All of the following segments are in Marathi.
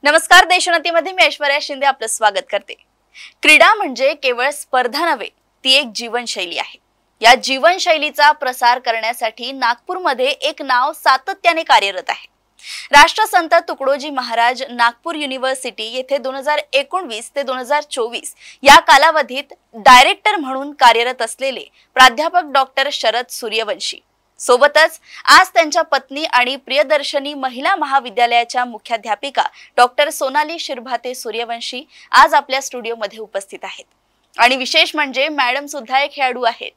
नमस्कार, देशोन्नतीमध्ये मी ऐश्वर्या शिंदे आपलं स्वागत करते। क्रीडा म्हणजे केवळ स्पर्धा नव्हे, ती एक जीवनशैली आहे। या जीवनशैलीचा प्रसार करण्यासाठी नागपूरमध्ये एक नाव सातत्याने कार्यरत आहे। राष्ट्रसंत तुकडोजी महाराज नागपूर युनिव्हर्सिटी येथे 2019 ते 2024 या कालावधीत डायरेक्टर म्हणून कार्यरत असलेले प्राध्यापक डॉक्टर शरद सूर्यवंशी सोबतच आज त्यांच्या पत्नी आणि प्रियदर्शनी महिला महाविद्यालयाच्या मुख्याध्यापिका डॉक्टर सोनाली शिरभाते सूर्यवंशी आज आपल्या स्टुडिओमध्ये उपस्थित आहेत। आणि विशेष म्हणजे मॅडम सुद्धा एक खेळाडू आहेत।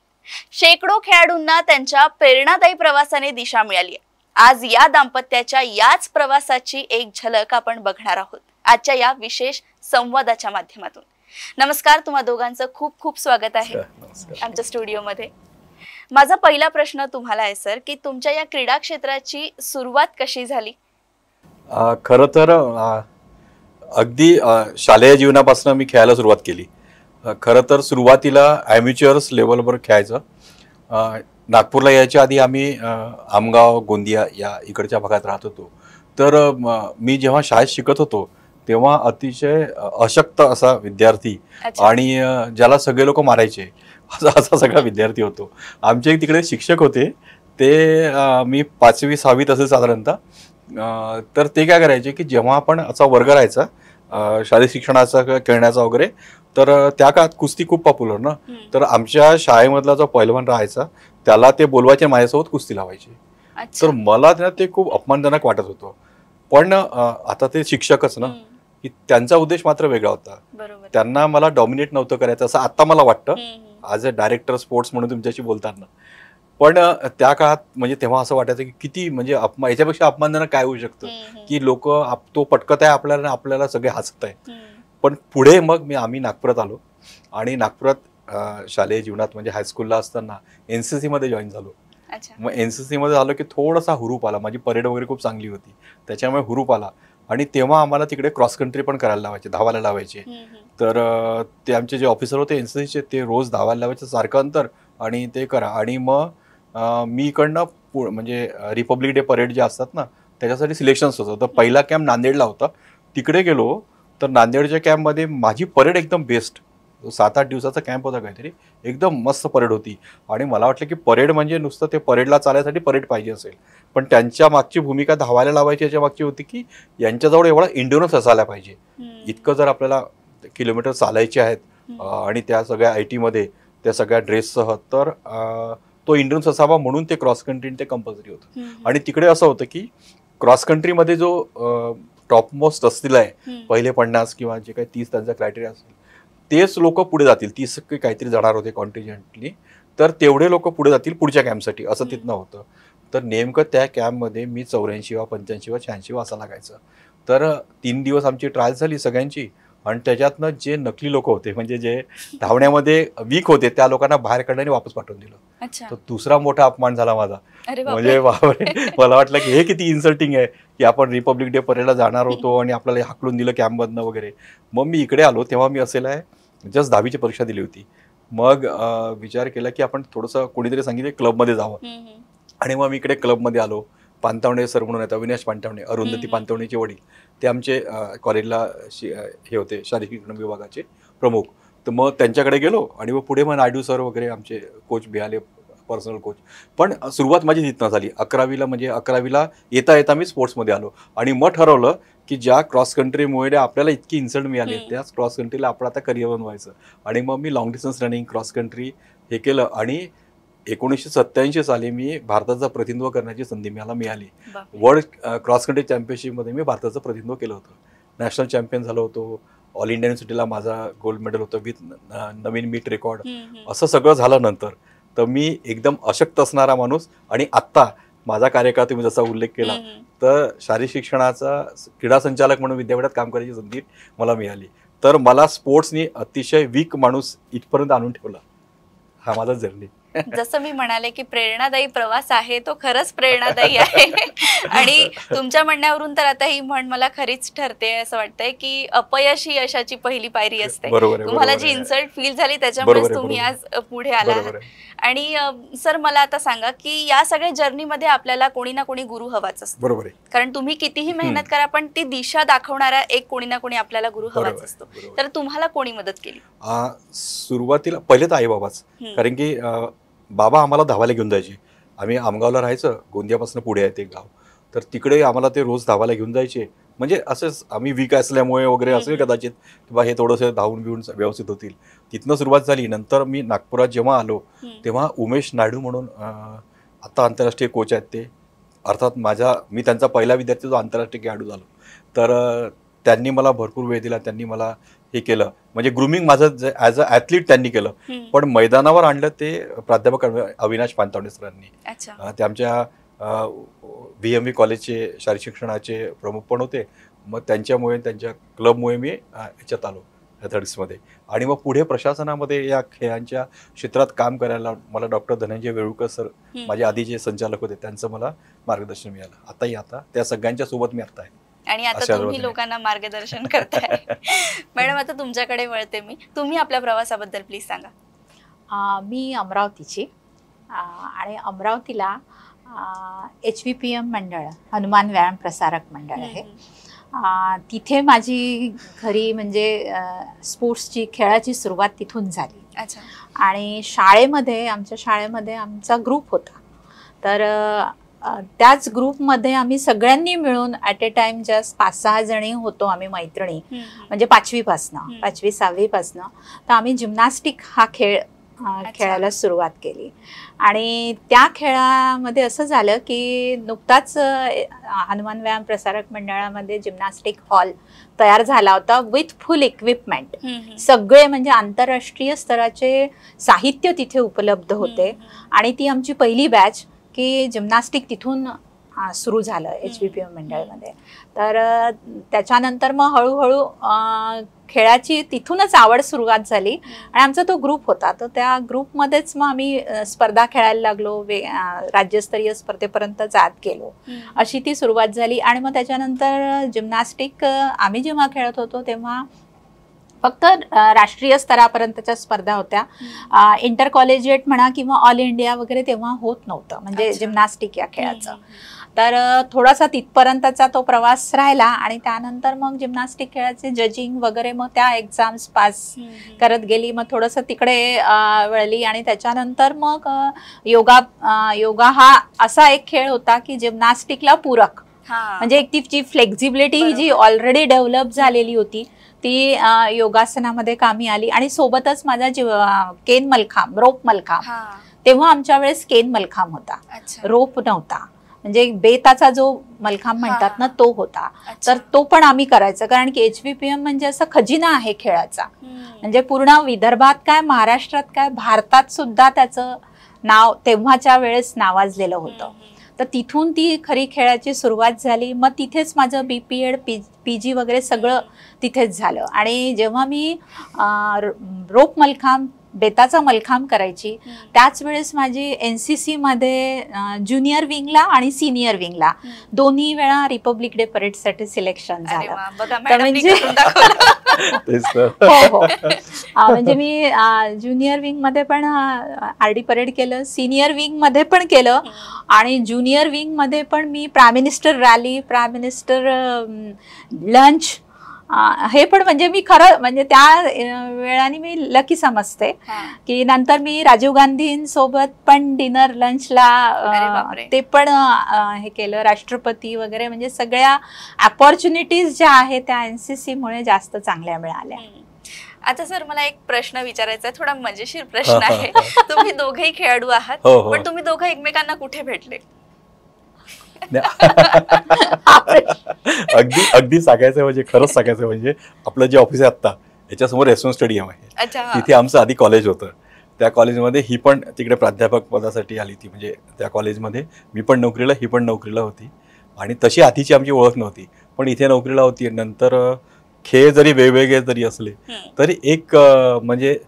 शेकडो खेळाडूंना त्यांच्या प्रेरणादायी प्रवासाने दिशा मिळाली आहे। आज या दाम्पत्याच्या याच प्रवासाची एक झलक आपण बघणार आहोत आजच्या या विशेष संवादाच्या माध्यमातून। नमस्कार, तुम्हा दोघांचं खूप खूप स्वागत आहे आमच्या स्टुडिओमध्ये। माझा पहिला प्रश्न तुम्हाला आहे सर की तुमच्या या क्रीडा क्षेत्राची सुरुवात कशी झाली? खरं तर अगदी शालेय जीवनापासून मी खेळायला सुरुवात केली। खरं तर सुरुवातीला ॲमेच्युअर्स लेवलवर खेळायचं। नागपूरला यायच्या आधी आम्ही आमगाव गोंदिया या इकडच्या भागात राहत होतो। तर मी जेव्हा शाळेत शिकत होतो तेव्हा अतिशय अशक्त असा विद्यार्थी आणि ज्याला सगळे लोक मारायचे असा सगळा विद्यार्थी होतो। आमचे तिकडे शिक्षक होते, ते मी 5वी 6वीत असेल साधारणतः। तर ते काय करायचे की जेव्हा आपण असा वर्ग राहायचा शालेय शिक्षणाचा खेळण्याचा वगैरे, तर त्या काळात कुस्ती खूप पॉप्युलर ना। तर आमच्या शाळेमधला जो पहिलवान राहायचा त्याला ते बोलवायचे, माझ्यासोबत कुस्ती लावायचे। तर मला ते खूप अपमानजनक वाटत होतं। पण आता ते शिक्षकच ना, की त्यांचा उद्देश मात्र वेगळा होता। त्यांना मला डॉमिनेट नव्हतं करायचं असं आता मला वाटतं ॲज अ डायरेक्टर स्पोर्ट्स म्हणून तुमच्याशी बोलताना। पण त्या काळात म्हणजे तेव्हा असं वाटायचं की किती म्हणजे याच्यापेक्षा अपमानजनक काय होऊ शकतं की लोक तो पटकत आहे आपल्याला, आपल्याला सगळे हसत आहेत। पण पुढे मग आम्ही नागपुरात आलो आणि नागपुरात शालेय जीवनात म्हणजे हायस्कूलला असताना NCC मध्ये जॉईन झालो। मग NCC मध्ये झालो की थोडासा हुरूप आला, माझी परेड वगैरे खूप चांगली होती त्याच्यामुळे हुरूप आला। आणि तेव्हा आम्हाला तिकडे क्रॉस कंट्री पण करायला लावायचे, धावायला लावायचे। तर ते आमचे जे ऑफिसर होते NCCचे, ते रोज धावायला लावायचे सारखं अंतर आणि ते करा। आणि मग मी इकडनं म्हणजे रिपब्लिक डे परेड जे असतात ना त्याच्यासाठी सिलेक्शन्स होतं। तर पहिला कॅम्प नांदेडला होता, तिकडे गेलो तर नांदेडच्या कॅम्पमध्ये माझी परेड एकदम बेस्ट, 7-8 दिवसाचा कॅम्प होता काहीतरी, एकदम मस्त परेड होती। आणि मला वाटलं की परेड म्हणजे नुसतं ते परेडला चालायसाठी परेड पाहिजे असेल, पण त्यांच्या मागची भूमिका धावायला लावायची याच्या मागची होती की यांच्याजवळ एवढा इंड्युरन्स असायला पाहिजे। इतकं जर आपल्याला किलोमीटर चालायचे आहेत आणि त्या सगळ्या IT मध्ये त्या सगळ्या ड्रेससह, तर तो इंड्युरन्स असावा म्हणून ते क्रॉस कंट्री ते कंपल्सरी होतं। आणि तिकडे असं होतं की क्रॉस कंट्रीमध्ये जो टॉपमोस्ट असतील आहे पहिले 50 किंवा जे काही 30 त्यांचा क्रायटेरिया असेल तेच लोक पुढे जातील, 30 काहीतरी जाणार होते कॉन्टिजेंटली, तर तेवढे लोक पुढे जातील पुढच्या कॅम्पसाठी असं तिथनं होतं। तर नेमकं त्या कॅम्पमध्ये मी 84 85 86 असा लागायचं। तर 3 दिवस आमची ट्रायल झाली सगळ्यांची आणि त्याच्यातनं जे नकली लोक होते म्हणजे जे धावण्यामध्ये वीक होते त्या लोकांना बाहेर काढण्याने वापस पाठवून दिलं। तर दुसरा मोठा अपमान झाला माझा। म्हणजे मला वाटलं की हे किती इन्सल्टिंग आहे की आपण रिपब्लिक डे परेडला जाणार होतो आणि आपल्याला हाकलून दिलं कॅम्पमधनं वगैरे। मग मी इकडे आलो तेव्हा मी असेल आहे जस्ट 10वीची परीक्षा दिली होती। मग विचार केला की आपण थोडंसं कोणीतरी सांगितलं क्लबमध्ये जावं आणि मग मी इकडे क्लबमध्ये आलो। पानतावणे सर म्हणून आहेत, अविनाश पानतावणे, अरुंधती पानतावणेचे वडील, ते आमचे कॉलेजला हे होते शारीरिक शिक्षण विभागाचे प्रमुख। तर मग त्यांच्याकडे गेलो आणि मग पुढे मग नायडू सर वगैरे आमचे कोच मिळाले, पर्सनल कोच। पण सुरुवात माझी तिथनं झाली। 11वीला येता येता मी स्पोर्ट्समध्ये आलो आणि मग ठरवलं की ज्या क्रॉस कंट्रीमुळे आपल्याला इतकी इन्सल्ट मिळाली त्याच क्रॉस कंट्रीला आपण आता करिअर बनवायचं। आणि मग मी long distance running cross country हे केलं आणि 1987 साली मी भारताचं प्रतिनिधित्व करण्याची संधी मला मिळाली। वर्ल्ड क्रॉस कंट्री चॅम्पियनशिपमध्ये मी भारताचं प्रतिनिधित्व केलं होतं, नॅशनल चॅम्पियन झालो होतो। ऑल इंडिया युनिव्हर्सिटीला माझा गोल्ड मेडल होतं विथ नवीन मीट रेकॉर्ड। असं सगळं झालं नंतर तर मी एकदम अशक्त असणारा माणूस आणि आत्ता माझा कार्यकाळ तुम्ही जसा उल्लेख केला तर शारीरिक शिक्षणाचा क्रीडा संचालक म्हणून विद्यापीठात काम करायची संधी मला मिळाली। तर मला स्पोर्ट्सनी अतिशय वीक माणूस इथपर्यंत आणून ठेवला, हा माझा जर्नी। जसं मी म्हणाले की प्रेरणादायी प्रवास आहे तो खरंच प्रेरणादायी आहे आणि तुमच्या म्हणण्यावरून तर आता ही म्हण मला खरीच ठरते असं वाटतंय की अपयश ही यशाची पहिली पायरी असते. तुम्हाला जी इन्सल्ट फील झाली त्याच्यामुळेच तुम्ही आज पुढे आला आहात. आणि सर मला आता सांगा की या सगळ्या जर्नीमध्ये आपल्याला कोणी ना कोणी गुरु हवाच असतो. बरोबर आहे. कारण तुम्ही कितीही मेहनत करा पण ती दिशा दाखवणारा एक कोणी ना कोणी आपल्याला गुरु हवाच असतो. तर तुम्हाला कोणी मदत केली? सुरुवातीला पहिले तर आई बाबाच. कारण की बाबा आम्हाला धावायला घेऊन जायचे. आम्ही आमगावला राहायचं, गोंदियापासून पुढे आहे ते गाव, तर तिकडे आम्हाला ते रोज धावायला घेऊन जायचे. म्हणजे असंच आम्ही वीक असल्यामुळे वगैरे असेल कदाचित किंवा हे थोडंसं धावून बिवून व्यवस्थित होतील. तिथनं सुरुवात झाली. नंतर मी नागपुरात जेव्हा आलो तेव्हा उमेश नायडू म्हणून आता आंतरराष्ट्रीय कोच आहेत ते, अर्थात मी त्यांचा पहिला विद्यार्थी जो आंतरराष्ट्रीय खेळाडू झालो. तर त्यांनी मला भरपूर वेळ दिला. त्यांनी मला हे केलं, म्हणजे ग्रूमिंग माझं ॲज अ ॲथलीट त्यांनी केलं. पण मैदानावर आणलं ते प्राध्यापक अविनाश पानतावणे सरांनी. ते आमच्या VMV कॉलेजचे शारीरिक शिक्षणाचे प्रमुख पण होते. मग त्यांच्यामुळे त्यांच्या क्लबमुळे मी ह्याच्यात आलो ॲथलेटिक्समध्ये. आणि मग पुढे प्रशासनामध्ये या खेळांच्या क्षेत्रात काम करायला मला डॉक्टर धनंजय वेळुकर सर, माझे आधी जे संचालक होते, त्यांचं मला मार्गदर्शन मिळालं. आता त्या सगळ्यांच्या सोबत मी आता आहे आणि आता तुम्ही लोकांना मार्गदर्शन करताय. मॅडम आता तुमच्याकडे वळते मी. तुम्ही आपल्या प्रवासाबद्दल प्लीज सांगा. मी अमरावतीची आणि अमरावतीला HVPM मंडळ, हनुमान व्यायाम प्रसारक मंडळ आहे. तिथे माझी खरी म्हणजे स्पोर्ट्सची खेळाची सुरुवात तिथून झाली. आणि आमच्या शाळेमध्ये आमचा ग्रुप होता. तर त्याच ग्रुपमध्ये आम्ही सगळ्यांनी मिळून ॲट ए टाइम जस्ट 5-6 जणी होतो आम्ही मैत्रिणी. म्हणजे 5वी-6वीपासनं तर आम्ही जिम्नॅस्टिक हा खेळ खेळायला सुरुवात केली. आणि त्या खेळामध्ये असं झालं की नुकताच हनुमान व्यायाम प्रसारक मंडळामध्ये जिम्नॅस्टिक हॉल तयार झाला होता विथ फुल इक्विपमेंट. सगळे म्हणजे आंतरराष्ट्रीय स्तराचे साहित्य तिथे उपलब्ध होते. आणि ती आमची पहिली बॅच की जिम्नॅस्टिक तिथून सुरू झालं HVPM मंडळमध्ये. तर त्याच्यानंतर मग हळूहळू खेळाची तिथूनच आवड सुरुवात झाली. आणि आमचा तो ग्रुप होता, तर त्या ग्रुपमध्येच मग आम्ही स्पर्धा खेळायला लागलो. राज्यस्तरीय स्पर्धेपर्यंत जात गेलो. अशी ती सुरुवात झाली. आणि मग त्याच्यानंतर जिम्नॅस्टिक आम्ही जेव्हा खेळत होतो तेव्हा फक्त राष्ट्रीय स्तरापर्यंतच्या स्पर्धा होत्या. इंटर कॉलेजिएट म्हणा किंवा ऑल इंडिया वगैरे तेव्हा होत नव्हतं म्हणजे जिम्नॅस्टिक या खेळाचं. तर थोडासा तिथपर्यंतचा तो प्रवास राहिला. आणि त्यानंतर मग जिम्नॅस्टिक खेळाचे जजिंग वगैरे मग त्या एक्झाम्स पास करत गेली. मग थोडंसं तिकडे वळली. आणि त्याच्यानंतर मग योगा हा असा एक खेळ होता की जिम्नॅस्टिकला पूरक, म्हणजे एक तिची फ्लेक्झिबिलिटी जी ऑलरेडी डेव्हलप झालेली होती ती योगासनामध्ये कामी आली. आणि सोबतच माझा केन मलखांब, रोप मलखांब, तेव्हा आमच्या वेळेस केन मलखांब होता, रोप नव्हता. म्हणजे बेताचा जो मलखांब म्हणतात ना तो होता. तर तो पण आम्ही करायचा. कारण की HVPM म्हणजे असं खजिना आहे खेळाचा. म्हणजे पूर्ण विदर्भात काय, महाराष्ट्रात काय, भारतात सुद्धा त्याचं नाव तेव्हाच्या वेळेस नावाजलेलं होतं. तर तिथून ती खरी खेळाची सुरुवात झाली. मग तिथेच माझं BPEd PG वगैरे सगळं तिथेच झालं. आणि जेव्हा मी रोप मलखांब, बेताचा मलखांब करायची त्याच वेळेस माझी NCC मध्ये ज्युनियर विंगला आणि सिनियर विंगला दोन्ही वेळा रिपब्लिक डे परेडसाठी सिलेक्शन झालं. म्हणजे हो म्हणजे मी ज्युनियर विंग मध्ये पण RD परेड केलं, सिनियर विंग मध्ये पण केलं. आणि ज्युनियर विंग मध्ये पण मी prime minister rally, prime minister lunch हे पण म्हणजे मी खरं म्हणजे त्या वेळाने मी लकी समजते की नंतर मी राजीव गांधींसोबत पण डिनर लंचला ते पण हे केलं. राष्ट्रपती वगैरे म्हणजे सगळ्या अपॉर्च्युनिटीज ज्या आहेत त्या NCC मुळे जास्त चांगल्या मिळाल्या. आता सर मला एक प्रश्न विचारायचा आहे, थोडा मजेशीर प्रश्न आहे. तुम्ही दोघेही खेळाडू आहात, पण तुम्ही दोघं एकमेकांना कुठे भेटले? अगदी सांगायचं म्हणजे, खरंच सांगायचं म्हणजे, आपलं जे ऑफिस आहे आता याच्यासमोर रेस्टॉरंट स्टेडियम आहे, तिथे आमचं आधी कॉलेज होतं. त्या कॉलेजमध्ये ही पण तिकडे प्राध्यापक पदासाठी आली ती. म्हणजे त्या कॉलेजमध्ये मी पण नोकरीला, ही पण नोकरीला होती. आणि तशी आधीची आमची ओळख नव्हती, पण इथे नोकरीला होती. नंतर खेळ जरी वेगवेगळे जरी असले तरी एक म्हणजे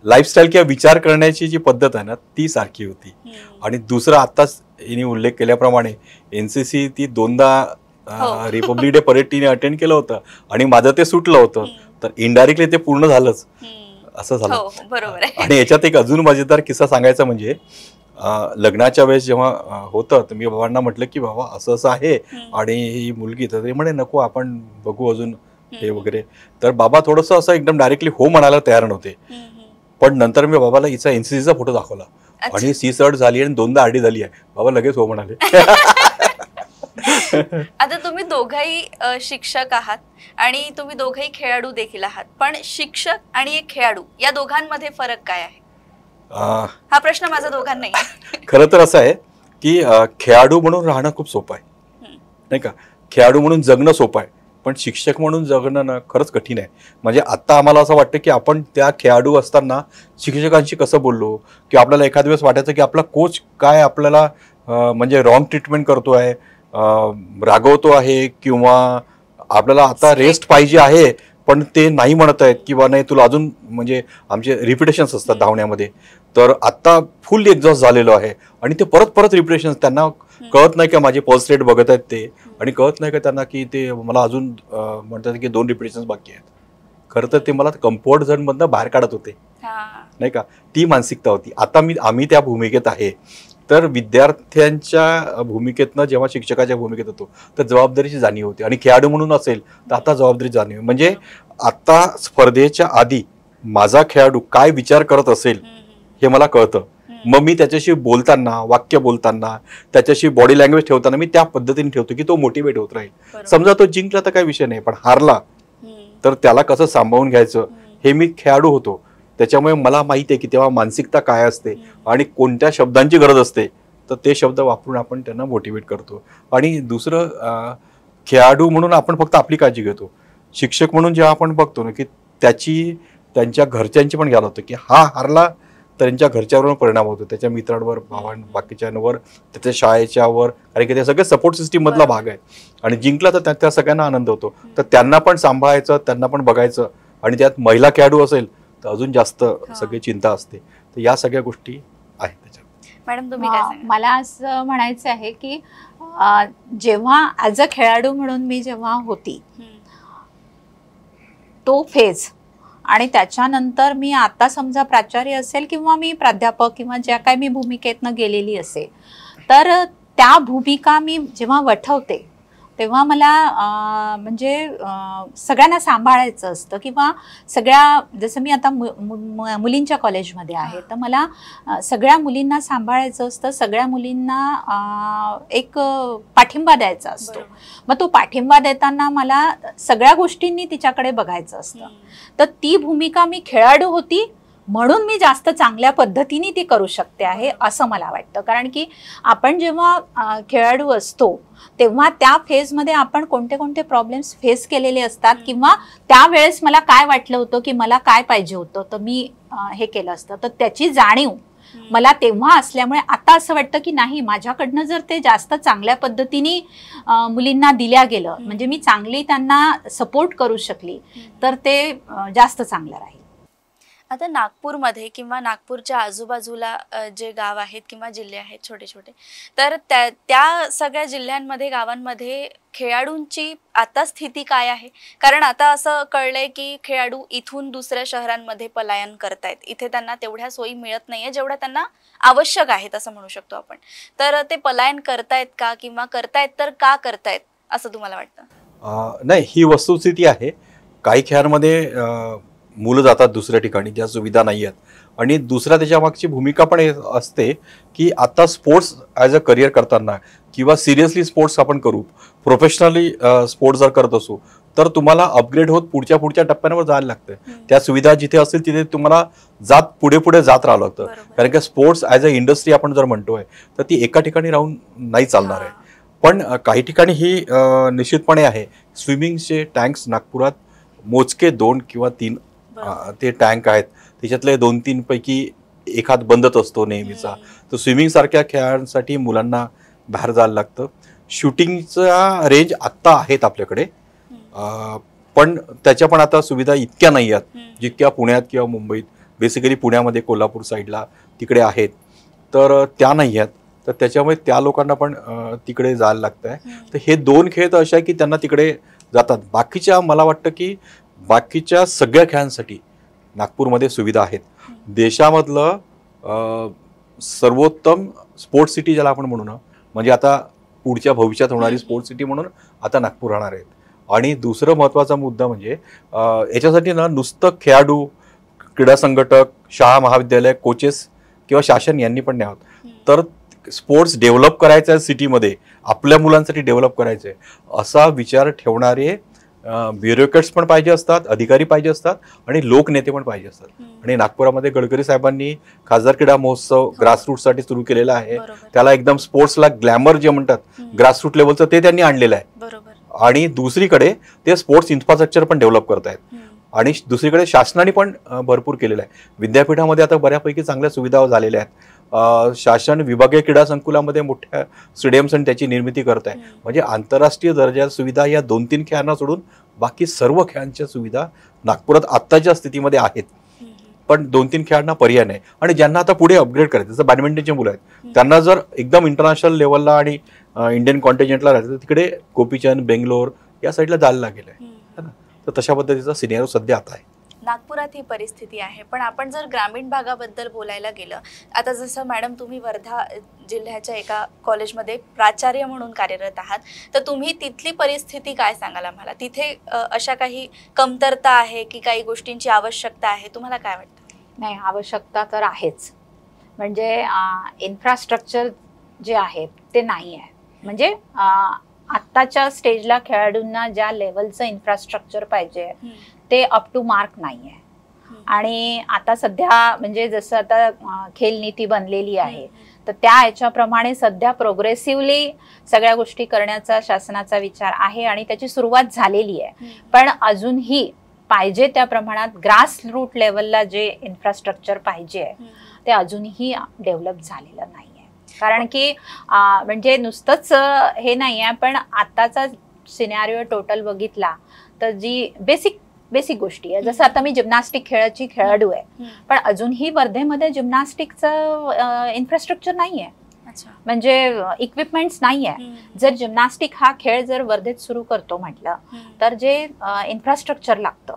लाईफस्टाईल किंवा विचार करण्याची जी पद्धत आहे ना ती सारखी होती. आणि दुसरा आत्ताच हिने उल्लेख केल्याप्रमाणे एनसीसी ती 2दा रिपब्लिक डे परेड तिने अटेंड केलं होतं आणि माझं ते सुटलं होतं, तर इनडायरेक्टली ते पूर्ण झालंच असं झालं. बरोबर आहे. आणि याच्यात एक अजून मजेदार किस्सा सांगायचा म्हणजे लग्नाच्या वेळेस जेव्हा होतं तर मी बाबांना म्हटलं की बाबा असं असं आहे आणि ही मुलगी, तर ते म्हणे नको आपण बघू अजून हे वगैरे. तर बाबा थोडंसं असं एकदम डायरेक्टली हो म्हणायला तयार नव्हते, पण नंतर मी बाबाला हिचा एनसीसीचा फोटो दाखवला आणि सी सर्ट झाली आणि 2दा आरडी झाली आहे, बाबा लगेच हो म्हणाले. आता तुम्ही दोघंही शिक्षक आहात आणि तुम्ही दोघंही खेळाडू देखील आहात, पण शिक्षक आणि एक खेळाडू या दोघांमध्ये फरक काय आहे? हा प्रश्न माझा दोघांनाही. खरं तर असं आहे की खेळाडू म्हणून राहणं खूप सोपं आहे नाही का, खेळाडू म्हणून जगणं सोपं आहे, पण शिक्षक म्हणून जगणं ना खरंच कठीण आहे. म्हणजे आता आम्हाला असं वाटतं की आपण त्या खेळाडू असताना शिक्षकांशी कसं बोललो, की आपल्याला एखाद्या वेळेस वाटायचं की आपला कोच काय आपल्याला म्हणजे रॉंग ट्रीटमेंट करतो आहे, रागवतो आहे, किंवा आपल्याला आता रेस्ट पाहिजे आहे पण ते नाही म्हणत आहेत, किंवा नाही तुला अजून म्हणजे आमचे रिपिटेशन्स असतात धावण्यामध्ये, तर आत्ता फुल एक्झॉस्ट झालेलो आहे आणि ते परत परत रिपिटेशन्स. त्यांना कळत नाही का माझे पल्स रेट बघत आहेत ते, आणि कळत नाही का त्यांना की ते मला अजून म्हणतात की 2 रिपिटेशन्स बाकी आहेत. खरं तर ते मला कम्फर्ट झोनमधनं बाहेर काढत होते नाही का, ती मानसिकता होती. आता आम्ही त्या भूमिकेत आहे, तर विद्यार्थ्यांच्या भूमिकेतनं जेव्हा शिक्षकाच्या भूमिकेत होतो तर जबाबदारीची जाणीव होती, आणि खेळाडू म्हणून असेल तर आता जबाबदारी जाणीव. म्हणजे आता स्पर्धेच्या आधी माझा खेळाडू काय विचार करत असेल हे मला कळतं. मग मी त्याच्याशी बोलताना, वाक्य बोलताना, त्याच्याशी बॉडी लँग्वेज ठेवताना मी त्या पद्धतीने ठेवतो की तो मोटिवेट होत राहील. समजा तो जिंकला तर काही विषय नाही, पण हारला तर त्याला कसं सांभाळून घ्यायचं हे मी खेळाडू होतो, त्याच्यामुळे मला माहिती आहे की तेव्हा मानसिकता काय असते आणि कोणत्या शब्दांची गरज असते, तर ते शब्द वापरून आपण त्यांना मोटिवेट करतो. आणि दुसरं, खेळाडू म्हणून आपण फक्त आपली काळजी घेतो, शिक्षक म्हणून जेव्हा आपण बघतो ना की त्यांच्या घरच्यांची पण घ्यायला होतं की हा हारला तर त्यांच्या घरच्यावर परिणाम होतो, त्याच्या मित्रांवर, बाकीच्यांवर, त्याच्या शाळेच्यावर, कारण की ते सगळे सपोर्ट सिस्टीम मधला भाग आहे. आणि जिंकला तर त्या सगळ्यांना आनंद होतो, तर त्यांना पण सांभाळायचं, त्यांना पण बघायचं. आणि त्यात महिला खेळाडू असेल तर अजून जास्त सगळी चिंता असते. तर या सगळ्या गोष्टी आहेत त्याच्यात. मॅडम तुम्ही काय सांगा? मला असं म्हणायचं आहे की जेव्हा ॲज अ खेळाडू म्हणून मी जेव्हा होती तो फेज, आणि त्याच्यानंतर मी आता समजा प्राचार्य असेल किंवा मी प्राध्यापक किंवा ज्या काही मी भूमिकेतनं गेलेली असेल, तर त्या भूमिका मी जेव्हा वठवते तेव्हा मला म्हणजे सगळ्यांना सांभाळायचं असतं, किंवा सगळ्या, जसं मी आता मुलींच्या कॉलेजमध्ये आहे तर मला सगळ्या मुलींना सांभाळायचं असतं, सगळ्या मुलींना एक पाठिंबा द्यायचा असतो. मग तो पाठिंबा देताना मला सगळ्या गोष्टींनी तिच्याकडे बघायचं असतं. तर ती भूमिका मी खेळाडू होती म्हणून मी जास्त चांगल्या पद्धतीने ती करू शकते आहे असं मला वाटतं. कारण की आपण जेव्हा खेळाडू असतो तेव्हा त्या फेजमध्ये आपण कोणते कोणते प्रॉब्लेम्स फेस केलेले असतात, किंवा त्यावेळेस मला काय वाटलं होतं की मला काय पाहिजे होतं तर मी हे केलं असतं, तर त्याची जाणीव मला तेव्हा असल्यामुळे आता असं वाटतं की नाही, माझ्याकडनं जर ते जास्त चांगल्या पद्धतीने मुलींना दिल्या गेलं, म्हणजे मी चांगली त्यांना सपोर्ट करू शकली तर ते जास्त चांगलं राहील. आता नागपूरमध्ये किंवा नागपूरच्या आजूबाजूला जे गाव आहेत किंवा जिल्हे आहेत छोटे छोटे, तर त्या सगळ्या जिल्ह्यांमध्ये, गावांमध्ये खेळाडूंची आता स्थिती काय आहे? कारण आता असं कळलंय की खेळाडू इथून दुसऱ्या शहरांमध्ये पलायन करतायत, इथे त्यांना तेवढ्या सोयी मिळत नाहीये जेवढ्या त्यांना आवश्यक आहेत असं म्हणू शकतो आपण. तर ते पलायन करतायत का, किंवा करतायत तर का करतायत असं तुम्हाला वाटतं? नाही, ही वस्तुस्थिती आहे. काही खेळांमध्ये मुलं जातात दुसऱ्या ठिकाणी ज्या सुविधा नाही आहेत, आणि दुसऱ्या त्याच्या मागची भूमिका पण असते की आता स्पोर्ट्स ॲज अ करिअर करताना किंवा सिरियसली स्पोर्ट्स आपण करू, प्रोफेशनली स्पोर्ट्स जर करत असू तर तुम्हाला अपग्रेड होत पुढच्या टप्प्यांवर जायला लागतं. त्या सुविधा जिथे असतील तिथे तुम्हाला पुढे जात राहावं लागतं. कारण की स्पोर्ट्स ॲज अ इंडस्ट्री आपण जर म्हणतोय तर ती एका ठिकाणी राहून नाही चालणार आहे. पण काही ठिकाणी ही निश्चितपणे आहे. स्विमिंगचे टँक्स नागपुरात मोजके 2 किंवा 3 ते टँक आहेत, त्याच्यातले 2-3 पैकी एखाद बंदच असतो नेहमीचा. तर स्विमिंग सारख्या खेळांसाठी मुलांना बाहेर जायला लागतं. शूटिंगचा रेंज आत्ता आहेत आपल्याकडे, पण त्याच्या पण आता सुविधा इतक्या नाही आहेत जितक्या पुण्यात किंवा मुंबईत बेसिकली पुण्यामध्ये कोल्हापूर साईडला तिकडे आहेत, तर त्या नाही आहेत. तर त्याच्यामुळे त्या लोकांना पण तिकडे जायला लागतं आहे. तर हे 2 खेळ तर असे आहे की त्यांना तिकडे जातात. बाकीच्या मला वाटतं की बाकीच्या सगळ्या खेळांसाठी नागपूरमध्ये सुविधा आहेत. देशामधलं सर्वोत्तम स्पोर्ट्स सिटी ज्याला आपण म्हणू ना, म्हणजे आता पुढच्या भविष्यात होणारी स्पोर्ट्स सिटी म्हणून आता नागपूर राहणार आहेत. आणि दुसरं महत्त्वाचा मुद्दा म्हणजे याच्यासाठी ना नुसतं खेळाडू, क्रीडा संघटक, शाळा महाविद्यालय, कोचेस किंवा शासन यांनी पण नाही आहोत, तर स्पोर्ट्स डेव्हलप करायचं आहे सिटीमध्ये, आपल्या मुलांसाठी डेव्हलप करायचं आहे असा विचार ठेवणारे ब्युरोक्रेट्स पण पाहिजे असतात, अधिकारी पाहिजे असतात आणि लोकनेते पण पाहिजे असतात. आणि नागपुरामध्ये गडकरी साहेबांनी खासदार क्रीडा महोत्सव ग्रासरूटसाठी सुरू केलेला आहे. त्याला एकदम स्पोर्ट्सला ग्लॅमर जे म्हणतात ग्रासरूट लेवलचं ते त्यांनी आणलेलं आहे. आणि दुसरीकडे ते स्पोर्ट्स इन्फ्रास्ट्रक्चर पण डेव्हलप करत आहेत. आणि दुसरीकडे शासनाने पण भरपूर केलेलं आहे. विद्यापीठामध्ये आता बऱ्यापैकी चांगल्या सुविधा झालेल्या आहेत. शासन विभागीय क्रीडा संकुलामध्ये मोठ्या स्टेडियम्स आणि त्याची निर्मिती करत आहे. म्हणजे आंतरराष्ट्रीय दर्जाच्या सुविधा या 2-3 खेळांना सोडून बाकी सर्व खेळांच्या सुविधा नागपुरात आत्ताच्या स्थितीमध्ये आहेत. पण 2-3 खेळांना पर्याय नाही. आणि ज्यांना आता पुढे अपग्रेड करायचं, जसं बॅडमिंटनचे मुलं आहेत, त्यांना जर एकदम इंटरनॅशनल लेवलला आणि इंडियन कॉन्टिनेंटला राहायचं तर तिकडे गोपीचंद, बेंगलोर या साईडला जायला लागेल आहे. तर तशा पद्धतीचा सिनेरिओ सध्या आता आहे. नागपुरात ही परिस्थिती आहे. पण आपण जर ग्रामीण भागाबद्दल बोलायला गेलं, आता जसं मॅडम तुम्ही वर्धा जिल्ह्याच्या एका कॉलेजमध्ये प्राचार्य म्हणून कार्यरत आहात, तर तुम्ही तिथली परिस्थिती काय सांगाल आम्हाला? तिथे अशा काही कमतरता आहे की काही गोष्टींची आवश्यकता आहे, तुम्हाला काय वाटतं? नाही, आवश्यकता तर आहेच. म्हणजे इन्फ्रास्ट्रक्चर जे आहे ते नाही आहे. म्हणजे आत्ताच्या स्टेजला खेळाडूंना ज्या लेवलचं इन्फ्रास्ट्रक्चर पाहिजे ते अप टू मार्क नाही आहे. आणि आता सध्या म्हणजे जसं आता खेल नीती बनलेली आहे, तर त्या याच्याप्रमाणे सध्या प्रोग्रेसिव्हली सगळ्या गोष्टी करण्याचा शासनाचा विचार आहे आणि त्याची सुरुवात झालेली आहे. पण अजूनही पाहिजे त्या प्रमाणात ग्रास रूट लेवलला जे इन्फ्रास्ट्रक्चर पाहिजे ते अजूनही डेव्हलप झालेलं नाही आहे. कारण की म्हणजे नुसतंच हे नाही आहे, पण आताचा सिनॅरिओ टोटल बघितला तर जी बेसिक गोष्टी आहे, जसं आता मी जिम्नॅस्टिक खेळाची खेळाडू आहे, पण अजूनही वर्धेमध्ये जिम्नॅस्टिकचं इन्फ्रास्ट्रक्चर नाही आहे. म्हणजे इक्विपमेंट्स नाही आहे. जर जिम्नॅस्टिक हा खेळ जर वर्धेत सुरू करतो म्हटलं तर जे इन्फ्रास्ट्रक्चर लागतं,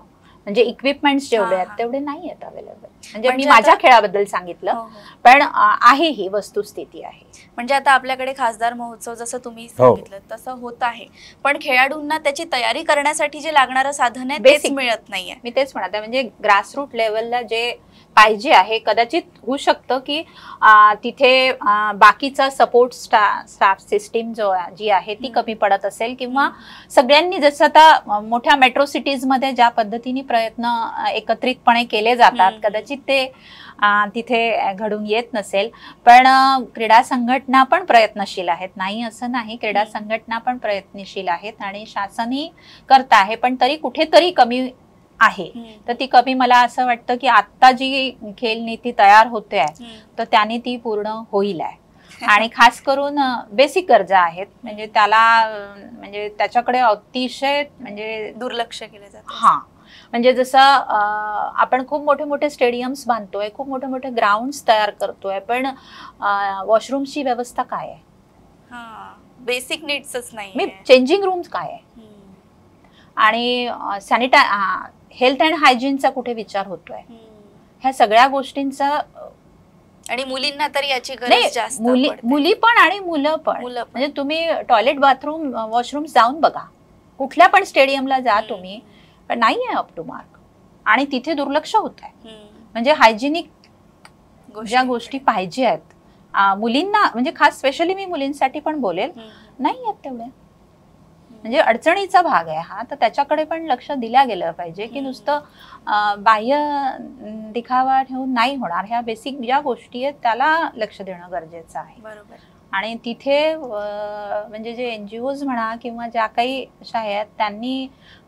म्हणजे इक्विपमेंट्स जेवढे आहेत तेवढे नाही आहेत अवेलेबल. म्हणजे मी माझ्या खेळाबद्दल सांगितलं, पण आहे ही वस्तुस्थिती आहे. म्हणजे आता आपल्याकडे खासदार महोत्सव जसं तुम्ही सांगितलं तसं होत आहे, पण खेळाडूंना त्याची तयारी करण्यासाठी जे लागणारं साधन आहे तेच मिळत नाहीये. मी तेच म्हणत आहे, म्हणजे ग्रासरूट लेवलला जे पाहिजे आहे, कदाचित होऊ शकतं की तिथे बाकीचा सपोर्ट स्टाफ सिस्टीम जी आहे ती कमी पडत असेल, किंवा सगळ्यांनी जसं आता मोठ्या मेट्रो सिटीजमध्ये ज्या पद्धतीने प्रयत्न एकत्रितपणे केले जातात, कदाचित ते तिथे घडून येत नसेल. पण क्रीडा संघटना पण प्रयत्नशील आहेत, नाही असं नाही, क्रीडा संघटना पण प्रयत्नशील आहेत आणि शासनही करत आहे, पण तरी कुठेतरी कमी आहे. तर ती कमी मला असं वाटतं की आता जी खेळ नीती तयार होते आहे तर त्याने ती पूर्ण होईल आहे. आणि खास करून बेसिक गरजा आहेत, म्हणजे त्याला म्हणजे त्याच्याकडे अतिशय म्हणजे दुर्लक्ष केलं जातं. हा, म्हणजे जसं आपण खूप मोठे मोठे स्टेडियम्स बांधतोय, खूप मोठे मोठे ग्राउंड्स तयार करतोय, पण वॉशरूमची व्यवस्था काय आहे? बेसिक नीड्सच नाही. मी चेंजिंग रूम्स काय आहे? आणि हेल्थ अँड हायजीनचा कुठे विचार होतोय? ह्या सगळ्या गोष्टींचा. आणि मुलींना तर याची गरज जास्त. मुली पण आणि मुलं पण. म्हणजे तुम्ही टॉयलेट, बाथरूम, वॉशरूम जाऊन बघा, कुठल्या पण स्टेडियमला जा तुम्ही, पण नाही आहे अप टू मार्क. आणि तिथे दुर्लक्ष होत आहे. म्हणजे हायजिनिक ज्या गोष्टी पाहिजे आहेत मुलींना, म्हणजे खास स्पेशली मी मुलींसाठी पण बोलेल, नाही आहेत तेवढ्या. म्हणजे अडचणीचा भाग आहे हा, तर त्याच्याकडे पण लक्ष दिल्या गेलं पाहिजे की नुसतं बाह्य दिखावा ठेवून नाही होणार. ह्या बेसिक ज्या गोष्टी आहेत त्याला लक्ष देणं गरजेचं आहे. बरोबर. आणि तिथे म्हणजे जे NGOs म्हणा किंवा ज्या काही अशा आहेत त्यांनी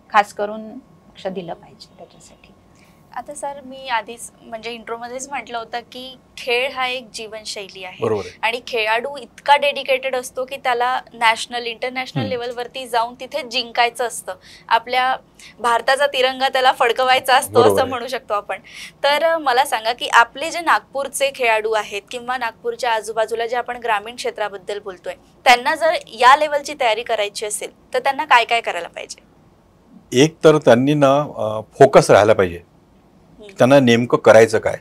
खास करून लक्ष दिलं पाहिजे त्याच्यासाठी. आता सर मी आधीच म्हणजे इंट्रोमध्येच म्हटलं होतं की खेळ हा एक जीवनशैली आहे बरोबर आहे. आणि खेळाडू इतका डेडिकेटेड असतो की त्याला नॅशनल इंटरनॅशनल लेवलवरती जाऊन तिथे जिंकायचं असतं. आपल्या भारताचा तिरंगा त्याला फडकवायचा असतो बरोबर असं आहे. म्हणू शकतो आपण. तर मला सांगा की आपले जे नागपूरचे खेळाडू आहेत किंवा नागपूरच्या आजूबाजूला जे आपण ग्रामीण क्षेत्राबद्दल बोलतोय, त्यांना जर या लेवलची तयारी करायची असेल तर त्यांना काय काय करायला पाहिजे? एक तर त्यांनी ना फोकस राहायला पाहिजे, त्यांना नेमकं करायचं काय.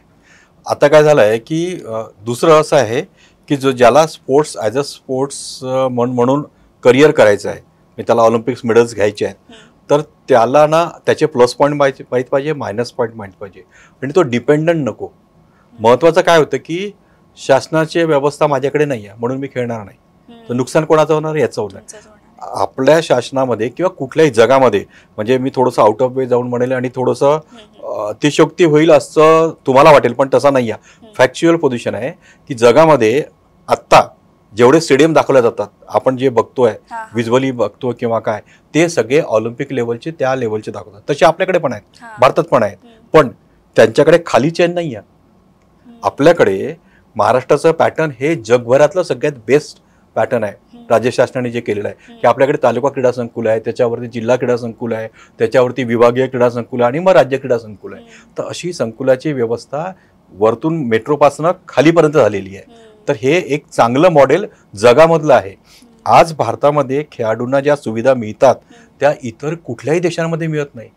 आता काय झालं आहे की दुसरं असं आहे की ज्याला स्पोर्ट्स ॲज अ स्पोर्ट्स म्हणून करिअर करायचं आहे, मी त्याला ऑलिम्पिक्स मेडल्स घ्यायचे आहेत, तर त्याला ना त्याचे प्लस पॉईंट माहीत पाहिजे, मायनस पॉईंट माहीत पाहिजे आणि तो डिपेंडंट नको. महत्त्वाचं काय होतं की शासनाची व्यवस्था माझ्याकडे नाही आहे म्हणून मी खेळणार नाही, तर नुकसान कोणाचं होणार याचं होणार. आपल्या शासनामध्ये किंवा कुठल्याही जगामध्ये, म्हणजे मी थोडंसं आउट ऑफ वे जाऊन म्हणेल आणि थोडंसं अतिशयोक्ती होईल असं तुम्हाला वाटेल, पण तसा नाही आहे. फॅक्च्युअल पोझिशन आहे की जगामध्ये आत्ता जेवढे स्टेडियम दाखवले जातात, आपण जे बघतोय व्हिज्युअली बघतो किंवा काय, ते सगळे ऑलिम्पिक लेवलचे त्या लेवलचे दाखवतात. तसे आपल्याकडे पण आहेत, भारतात पण आहेत, पण त्यांच्याकडे खाली चेन नाही आहे. आपल्याकडे महाराष्ट्राचं पॅटर्न हे जगभरातलं सगळ्यात बेस्ट पॅटर्न आहे. राज्य शासनाने जे केलेलं आहे की आपल्याकडे तालुका क्रीडा संकुल आहे, त्याच्यावरती जिल्हा क्रीडा संकुल आहे, त्याच्यावरती विभागीय क्रीडा संकुल आहे आणि मग राज्य क्रीडा संकुल आहे. तर अशी संकुलाची व्यवस्था वरतून मेट्रोपासून खालीपर्यंत झालेली आहे. तर हे एक चांगलं मॉडेल जगामधलं आहे. आज भारतामध्ये खेळाडूंना ज्या सुविधा मिळतात त्या इतर कुठल्याही देशांमध्ये मिळत नाही.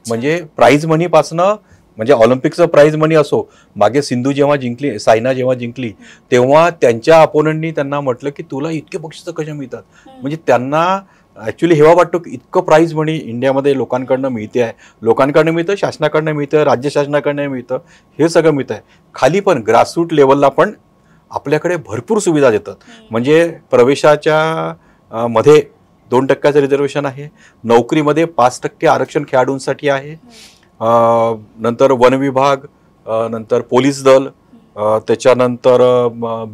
म्हणजे प्राईज मनीपासनं, म्हणजे ऑलिम्पिकचं प्राईज मनी असो, मागे सिंधू जेव्हा जिंकली, सायना जेव्हा जिंकली, तेव्हा त्यांच्या अपोनंटनी त्यांना म्हटलं की तुला इतके बक्षिसं कशा मिळतात. म्हणजे त्यांना ॲक्च्युली हेवा वाटतो की इतकं प्राईज मनी इंडियामध्ये लोकांकडनं मिळते आहे, लोकांकडनं मिळतं, शासनाकडनं मिळतं, राज्य शासनाकडनं मिळतं, हे सगळं मिळतं आहे. खाली पण ग्रासरूट लेवलला पण आपल्याकडे भरपूर सुविधा देतात. म्हणजे प्रवेशाच्या मध्ये 2% रिझर्वेशन आहे, नोकरीमध्ये 5% आरक्षण खेळाडूंसाठी आहे, नंतर वन विभाग, नंतर पोलीस दल, त्याच्यानंतर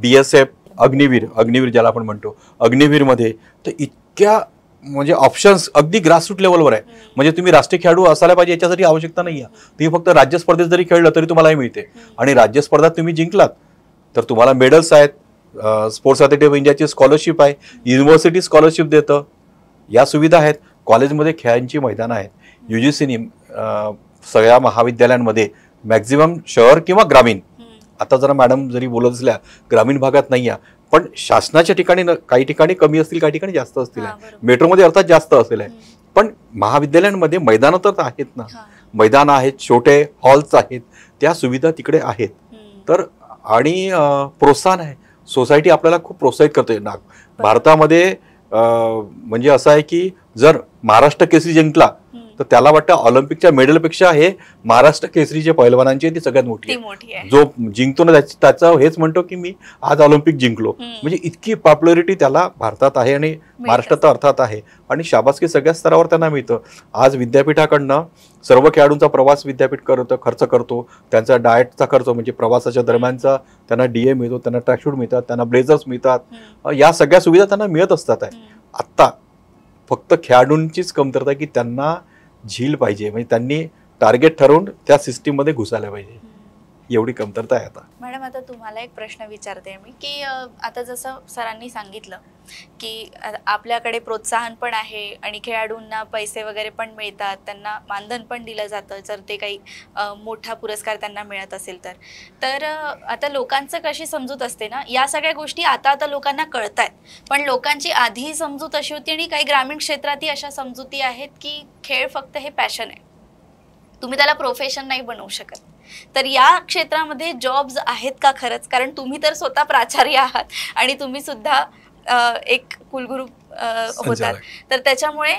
BSF, अग्निवीर ज्याला आपण म्हणतो, अग्निवीरमध्ये तर इतक्या म्हणजे ऑप्शन्स अगदी ग्रासरूट लेवलवर आहे. म्हणजे तुम्ही राष्ट्रीय खेळाडू असायला पाहिजे याच्यासाठी आवश्यकता नाही आहे. तुम्ही फक्त राज्य स्पर्धेत जरी खेळलं तरी तुम्हालाही मिळते आणि राज्य स्पर्धात तुम्ही जिंकलात तर तुम्हाला मेडल्स आहेत, स्पोर्ट्स अथॉरिटी ऑफ इंडियाची स्कॉलरशिप आहे, युनिव्हर्सिटी स्कॉलरशिप देतं, या सुविधा आहेत. कॉलेजमध्ये खेळांची मैदानं आहेत. UGCनी सगळ्या महाविद्यालयांमध्ये मॅक्झिमम शहर किंवा ग्रामीण, आता जरा मॅडम जरी बोलत असल्या ग्रामीण भागात नाही आहे, पण शासनाच्या ठिकाणी काही ठिकाणी कमी असतील, काही ठिकाणी जास्त असतील, मेट्रोमध्ये अर्थात जास्त असेल आहे, पण महाविद्यालयांमध्ये मैदानं तर आहेत ना, मैदानं आहेत, छोटे हॉल्स आहेत, त्या सुविधा तिकडे आहेत. तर आणि प्रोत्साहन आहे, सोसायटी आपल्याला खूप प्रोत्साहित करते. भारतामध्ये म्हणजे असं आहे की जर महाराष्ट्र केसरी जिंकला तर त्याला वाटतं ऑलिम्पिकच्या मेडलपेक्षा हे महाराष्ट्र केसरी जे पैलवानांची ती सगळ्यात मोठी आहे. जो जिंकतो ना त्याचं हेच म्हणतो की मी आज ऑलिम्पिक जिंकलो. म्हणजे इतकी पॉप्युलरिटी त्याला भारतात आहे आणि महाराष्ट्रात अर्थात आहे आणि शाबासकी सगळ्या स्तरावर त्यांना मिळतं. आज विद्यापीठाकडनं सर्व खेळाडूंचा प्रवास विद्यापीठ खर्च करतो, त्यांचा डाएटचा खर्च म्हणजे प्रवासाच्या दरम्यानचा त्यांना DA मिळतो, त्यांना ट्रॅकशूट मिळतात, त्यांना ब्लेझर्स मिळतात, या सगळ्या सुविधा त्यांना मिळत असतात आहे. आत्ता फक्त खेळाडूंचीच कमतरता आहे की त्यांना झील पाहिजे, म्हणजे त्यांनी टार्गेट ठरवून त्या सिस्टीममध्ये घुसायला पाहिजे, एवढी कमतरता आहे आता. मॅडम आता तुम्हाला एक प्रश्न विचारते मी की आता जसं सरांनी सांगितलं की आपल्याकडे प्रोत्साहन पण आहे आणि खेळाडूंना पैसे वगैरे पण मिळतात, त्यांना मानधन पण दिलं जातं जर ते काही मोठा पुरस्कार त्यांना मिळत असेल तर आता लोकांचं कशी समजूत असते ना, या सगळ्या गोष्टी आता लोकांना कळत आहेत, पण लोकांची आधी समजूत अशी होती आणि काही ग्रामीण क्षेत्रातही अशा समजुती आहेत की खेळ फक्त हे पॅशन आहे, तुम्ही त्याला प्रोफेशन नाही बनवू शकत. तर या क्षेत्रामध्ये जॉब्स आहेत का खरंच? कारण तुम्ही तर स्वतः प्राचार्य आहात आणि तुम्ही सुद्धा एक कुलगुरू होतात, तर त्याच्यामुळे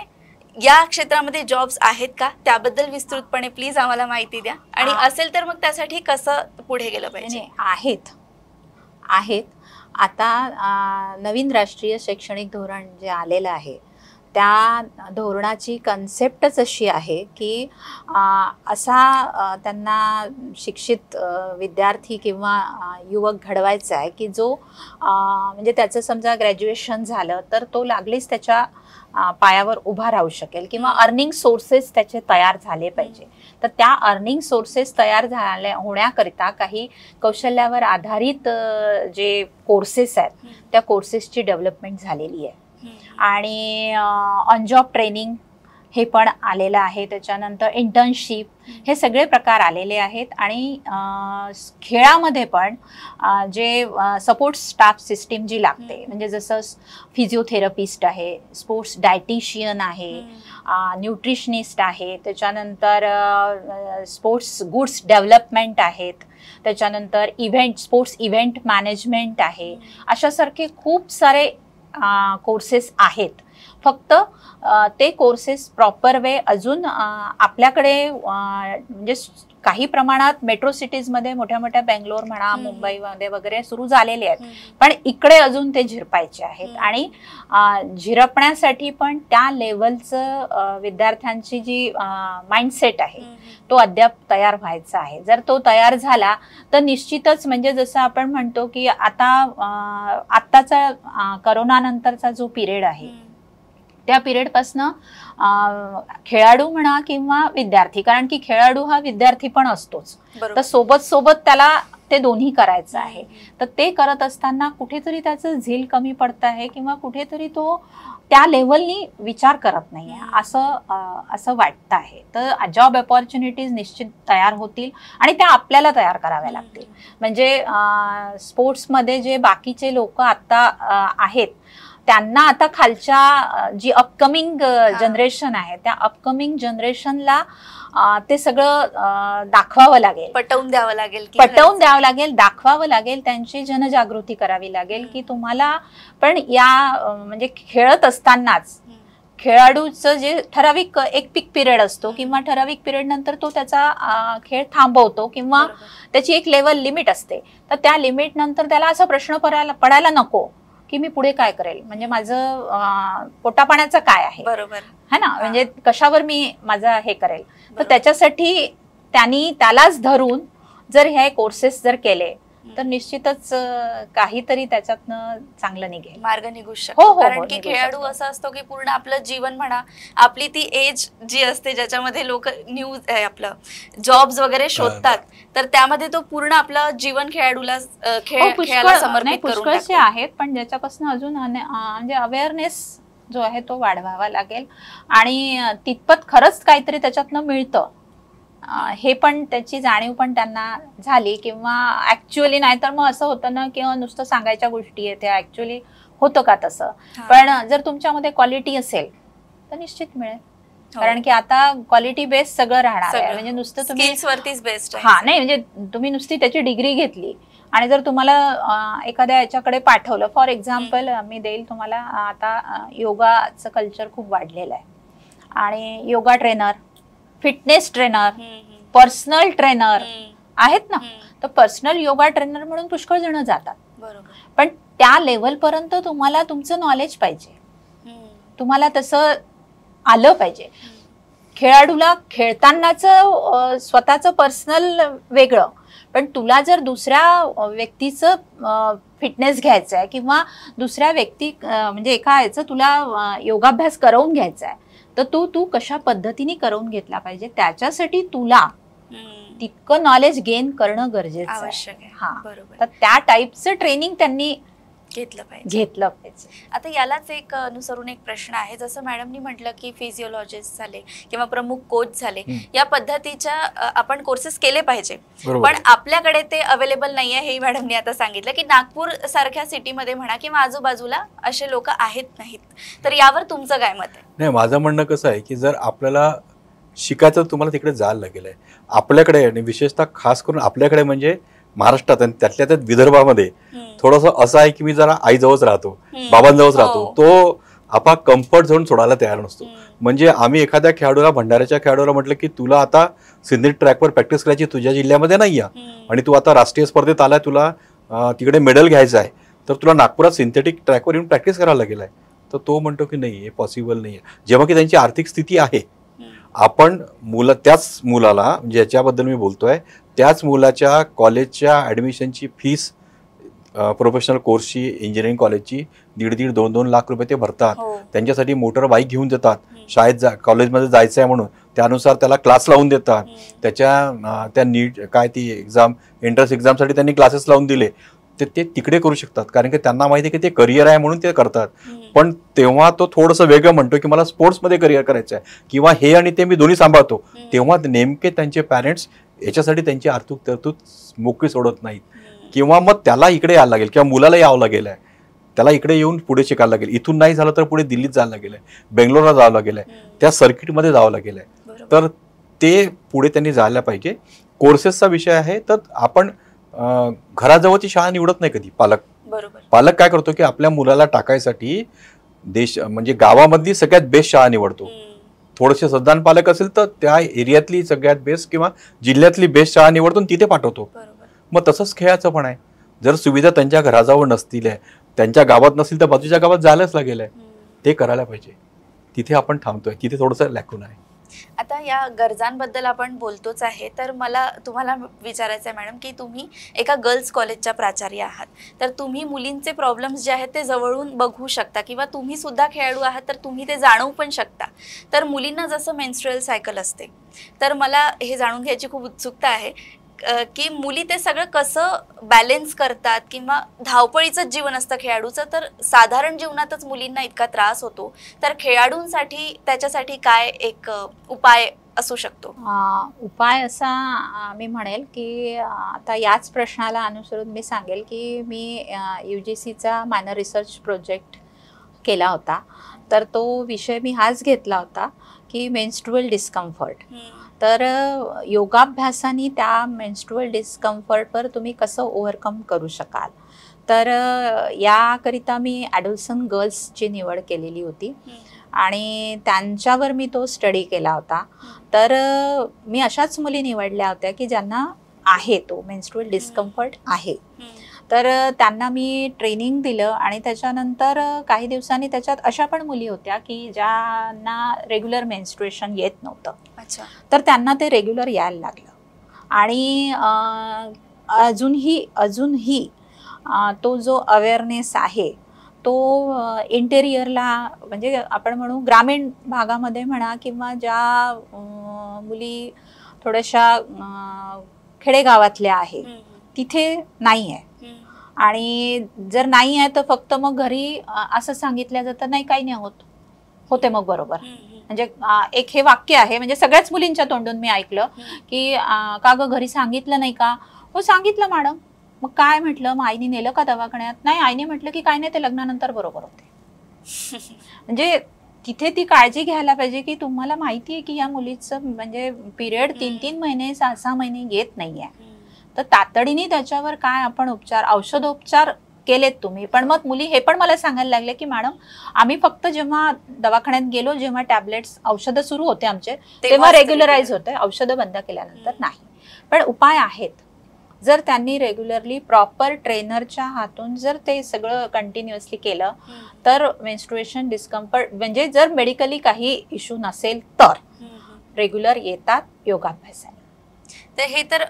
या क्षेत्रामध्ये जॉब्स आहेत का, त्याबद्दल विस्तृतपणे प्लीज आम्हाला माहिती द्या. आणि असेल तर मग त्यासाठी कसं पुढे गेलं पाहिजे? आहेत. आता नवीन राष्ट्रीय शैक्षणिक धोरण जे आलेलं आहे त्या धोरणाची कन्सेप्टच अशी आहे की असा त्यांना शिक्षित विद्यार्थी किंवा युवक घडवायचा आहे की जो म्हणजे त्याचं समजा ग्रॅज्युएशन झालं तर तो लागलीच त्याच्या पायावर उभा राहू शकेल किंवा अर्निंग सोर्सेस त्याचे तयार झाले पाहिजे. तर त्या अर्निंग सोर्सेस तयार होण्याकरिता काही कौशल्यावर आधारित जे कोर्सेस आहेत त्या कोर्सेसची डेव्हलपमेंट झालेली आहे. आणि ऑन जॉब ट्रेनिंग हे पण आलेलं आहे. त्याच्यानंतर इंटर्नशिप हे सगळे प्रकार आलेले आहेत. आणि खेळामध्ये पण जे सपोर्ट स्टाफ सिस्टीम जी लागते, म्हणजे जसं फिजिओथेरपिस्ट आहे, स्पोर्ट्स डायटिशियन आहे, न्यूट्रिशनिस्ट आहे, त्याच्यानंतर स्पोर्ट्स गुड्स डेव्हलपमेंट आहेत, त्याच्यानंतर स्पोर्ट्स इव्हेंट मॅनेजमेंट आहे, अशासारखे खूप सारे कोर्सेस आहेत. फक्त ते कोर्सेस प्रॉपर वे अजून आपल्याकडे म्हणजे काही प्रमाणात मेट्रो सिटीजमध्ये मोठ्या मोठ्या बेंगलोर म्हणा, मुंबईमध्ये वगैरे सुरू झालेले आहेत, पण इकडे अजून ते झिरपायचे आहेत. आणि झिरपण्यासाठी पण त्या लेवलचं विद्यार्थ्यांची जी माइंडसेट आहे तो अद्याप तयार व्हायचा आहे. जर तो तयार झाला तर निश्चितच, म्हणजे जसं आपण म्हणतो की आत्ताचा करोना नंतरचा जो पिरियड आहे त्या पिरियडपासनं खेळाडू म्हणा किंवा विद्यार्थी, कारण की खेळाडू हा विद्यार्थी पण असतोच, तर सोबत त्याला ते दोन्ही करायचं आहे. तर ते करत असताना कुठेतरी त्याचं झील कमी पडत आहे किंवा कुठेतरी तो त्या लेवलनी विचार करत नाही आहे असं वाटतं आहे. तर जॉब अपॉर्च्युनिटीज निश्चित तयार होतील आणि त्या आपल्याला तयार कराव्या लागतील. म्हणजे स्पोर्ट्समध्ये जे बाकीचे लोक आता आहेत त्यांना आता खालच्या जी अपकमिंग जनरेशन आहे त्या अपकमिंग जनरेशनला ते सगळं दाखवावं लागेल, पटवून द्यावं लागेल, दाखवावं लागेल, त्यांची जनजागृती करावी लागेल की तुम्हाला पण या म्हणजे खेळत असतानाच खेळाडूचं जे ठराविक एक पीक पिरियड असतो किंवा ठराविक पिरियड नंतर तो त्याचा खेळ थांबवतो किंवा त्याची एक लेवल लिमिट असते. तर त्या लिमिट नंतर त्याला असा प्रश्न पडायला नको की मी पुढे काय करेल, म्हणजे माझं पोटापाण्याचं काय आहे, बरोबर है ना, म्हणजे कशावर मी माझं हे करेल. तर त्याच्यासाठी त्यांनी त्यालाच धरून जर हे कोर्सेस जर केले तर निश्चितच काहीतरी त्याच्यातनं चांगलं निघेल, मार्ग निघू शकतो. कारण की खेळाडू असं असतो की पूर्ण आपलं जीवन म्हणा, आपली ती एज जी असते ज्याच्यामध्ये लोक न्यूज आपलं जॉब्स वगैरे शोधतात, तर त्यामध्ये तो पूर्ण आपलं जीवन खेळाडूला खेळाला समर्पित करून पुष्कळसे आहेत. पण ज्याच्यापासून अजून म्हणजे अवेअरनेस जो आहे तो वाढवावा लागेल आणि तितपत खरंच काहीतरी त्याच्यातनं मिळतं हे पण त्याची जाणीव पण त्यांना झाली किंवा ऍक्च्युअली, नाहीतर मग असं होतं ना किंवा नुसतं सांगायच्या गोष्टी आहेत त्या ऍक्च्युअली होतं का तसं. पण जर तुमच्यामध्ये क्वालिटी असेल तर निश्चित मिळेल. कारण की आता क्वालिटी बेस्ड सगळं राहणार आहे. म्हणजे नुसतं तुम्ही बेस्ट नाही, म्हणजे तुम्ही नुसती त्याची डिग्री घेतली आणि जर तुम्हाला एखाद्या याच्याकडे पाठवलं, फॉर एक्झाम्पल मी देईल तुम्हाला, आता योगाचं कल्चर खूप वाढलेलं आहे आणि yoga trainer, fitness trainer, personal trainer आहेत ना, तर पर्सनल योगा ट्रेनर म्हणून पुष्कळ जण जातात. बरोबर. पण त्या लेवल पर्यंत तुम्हाला तुमचं नॉलेज पाहिजे, तुम्हाला तसं आलं पाहिजे. खेळाडूला खेळतानाचं स्वतःचं पर्सनल वेगळं, पण तुला जर दुसऱ्या व्यक्तीचं फिटनेस घ्यायचं आहे किंवा दुसऱ्या व्यक्ती म्हणजे एका याचं तुला योगाभ्यास करवून घ्यायचा आहे, तर तू कशा पद्धतीने करून घेतला पाहिजे त्याच्यासाठी तुला तितकं नॉलेज गेन करणं गरजेचं आहे. हा, तर त्या टाईपचं ट्रेनिंग त्यांनी घेतलं पाहिजे. आता यालाच एक अनुसरून एक प्रश्न आहे, जसं मॅडमनी म्हटलं की फिजिओलॉजिस्ट झाले किंवा प्रमुख कोच झाले, या पद्धतीच्या आपण कोर्सेस केले पाहिजे, पण आपल्याकडे ते अवेलेबल नाहीये. हे मॅडमनी आता सांगितलं की नागपूर सारख्या सिटीमध्ये म्हणा किंवा आजूबाजूला असे लोक आहेत नाहीत. तर यावर तुमचं काय मत आहे? नाही, माझं म्हणणं कसं आहे की जर आपल्याला शिकायचं तुम्हाला तिकडे जायला लागेल आहे. आपल्याकडे आणि विशेषतः खास करून आपल्याकडे म्हणजे महाराष्ट्रात आणि त्यातल्या त्यात विदर्भामध्ये थोडंसं असं आहे की मी जरा आईजवळच राहतो, बाबांजवळच राहतो, तो आपला कम्फर्ट झोन सोडायला तयार नसतो. म्हणजे आम्ही एखाद्या खेळाडूला, भंडाऱ्याच्या खेळाडूला म्हटलं की तुला आता सिंथेटिक ट्रॅकवर प्रॅक्टिस करायची, तुझ्या जिल्ह्यामध्ये नाही आहे आणि तू आता राष्ट्रीय स्पर्धेत आलाय, तुला तिकडे मेडल घ्यायचं आहे, तर तुला नागपुरात सिंथेटिक ट्रॅकवर येऊन प्रॅक्टिस करायला लागेल आहे. तर तो म्हणतो की नाही, हे पॉसिबल नाही आहे, जेव्हा की त्यांची आर्थिक स्थिती आहे. आपण त्याच मुलाला, ज्याच्याबद्दल मी बोलतोय, त्याच मुलाच्या कॉलेजच्या ॲडमिशनची फीस प्रोफेशनल कोर्सची इंजिनिअरिंग कॉलेजची 1.5 2 लाख रुपये ते भरतात. हो. त्यांच्यासाठी मोटर बाईक घेऊन देतात. शाळेत कॉलेजमध्ये जायचं आहे म्हणून त्यानुसार त्याला क्लास लावून देतात. त्याच्या त्या नीट काय ती एक्झाम एंट्रन्स एक्झामसाठी त्यांनी क्लासेस लावून दिले. ते तिकडे करू शकतात कारण की त्यांना माहिती आहे की ते करिअर आहे म्हणून ते करतात. पण तेव्हा तो थोडंसं वेगळं म्हणतो की मला स्पोर्ट्समध्ये करिअर करायचं आहे किंवा हे आणि ते मी दोन्ही सांभाळतो. तेव्हा नेमके त्यांचे पॅरेंट्स याच्यासाठी त्यांची आर्थिक तरतूद मोकळी सोडत नाहीत किंवा मग त्याला इकडे यायला लागेल किंवा मुलाला यावं लागेल आहे. त्याला इकडे येऊन पुढे शिकायला लागेल. इथून नाही झालं तर पुढे दिल्लीत जायला लागेल आहे, बेंगलोरला जावं लागेल आहे, त्या सर्किटमध्ये जावं लागेल आहे. तर ते पुढे त्यांनी जायला पाहिजे. कोर्सेसचा विषय आहे तर आपण घराजवळची शाळा निवडत नाही कधी पालक काय करतो की आपल्या मुलाला टाकायसाठी म्हणजे गावामधली सगळ्यात बेस्ट शाळा निवडतो. थोडेसे सज्ञान पालक असेल तर त्या एरियातली सगळ्यात बेस्ट किंवा जिल्ह्यातली बेस्ट शाळा निवडतो तिथे पाठवतो. मग तसंच खेळाचं पण आहे. जर सुविधा त्यांच्या घराजवळ नसतील त्यांच्या गावात नसतील तर बाजूच्या गावात जायलाच लागेल आहे. ते करायला पाहिजे. तिथे आपण थांबतोय, तिथे थोडंसं लॅकून आहे. आता या गरजांबद्दल आपण बोलतोच आहे तर मला तुम्हाला विचारायचं आहे मॅडम की तुम्ही एका गर्ल्स कॉलेजच्या प्राचार्य आहात तर तुम्ही मुलींचे प्रॉब्लेम्स जे आहेत ते जवळून बघू शकता किंवा तुम्ही सुद्धा खेळाडू आहात तर तुम्ही ते जाणवू पण शकता. तर मुलींना जसं मेन्स्ट्रुअल सायकल असते तर मला हे जाणून घ्यायची खूप उत्सुकता आहे की मुली ते सगळं कसं बॅलेन्स करतात किंवा धावपळीचं जीवन असतं खेळाडूचं तर साधारण जीवनातच मुलींना इतका त्रास होतो तर खेळाडूंसाठी त्याच्यासाठी काय एक उपाय असू शकतो? उपाय असा मी म्हणेल की आता याच प्रश्नाला अनुसरून मी सांगेल की मी UGCचा मायनर रिसर्च प्रोजेक्ट केला होता. तर तो विषय मी हाच घेतला होता की मेन्स्ट्रुअल डिस्कम्फर्ट. तर योगाभ्यासाने त्या मेन्स्ट्रुअल डिस्कम्फर्टवर तुम्ही कसं ओव्हरकम करू शकाल. तर याकरिता मी ॲडोलसंट गर्ल्सची निवड केलेली होती आणि त्यांच्यावर मी तो स्टडी केला होता. तर मी अशाच मुली निवडल्या होत्या की ज्यांना आहे तो मेन्स्ट्रुअल डिस्कम्फर्ट आहे. तर त्यांना मी ट्रेनिंग दिलं आणि त्याच्यानंतर काही दिवसांनी त्याच्यात अशा पण मुली होत्या की ज्यांना रेग्युलर मेन्स्ट्रुएशन येत नव्हतं. तर त्यांना ते रेग्युलर यायला लागलं आणि अजूनही तो जो अवेअरनेस आहे तो इंटेरियरला म्हणजे आपण म्हणू ग्रामीण भागामध्ये म्हणा किंवा ज्या मुली थोड्याशा खेडेगावातल्या आहे तिथे नाही आहे. आणि जर नाही आहे तर फक्त मग घरी असं सांगितलं जातं नाही काही नाही होते मग बरोबर. म्हणजे एक हे वाक्य आहे म्हणजे सगळ्याच मुलींच्या तोंडून मी ऐकलं की का ग घरी सांगितलं नाही का? हो सांगितलं मॅडम. मग काय म्हटलं मग आईने नेलं का दवाखान्यात? नाही आईने म्हटलं की काय नाही ते लग्नानंतर बरोबर होते. म्हणजे तिथे ती काळजी घ्यायला पाहिजे की तुम्हाला माहिती आहे की या मुलीचं म्हणजे पिरियड 3-3 महिने 6-6 महिने येत नाहीये तर तातडीने त्याच्यावर काय आपण औषधोपचार केलेत तुम्ही. पण मग मुली हे पण मला सांगायला लागले की मॅडम आम्ही फक्त जेव्हा दवाखान्यात गेलो जेव्हा टॅबलेट्स औषधं सुरू होते आमचे तेव्हा रेग्युलराइज होते, औषधं बंद केल्यानंतर नाही. पण उपाय आहेत. जर त्यांनी रेग्युलरली प्रॉपर ट्रेनरच्या हातून जर ते सगळं कंटिन्युअसली केलं तर मेन्स्ट्रुएशन डिस्कम्फर्ट म्हणजे जर मेडिकली काही इश्यू नसेल तर रेग्युलर येतात योगाभ्यासाने. तर हे तर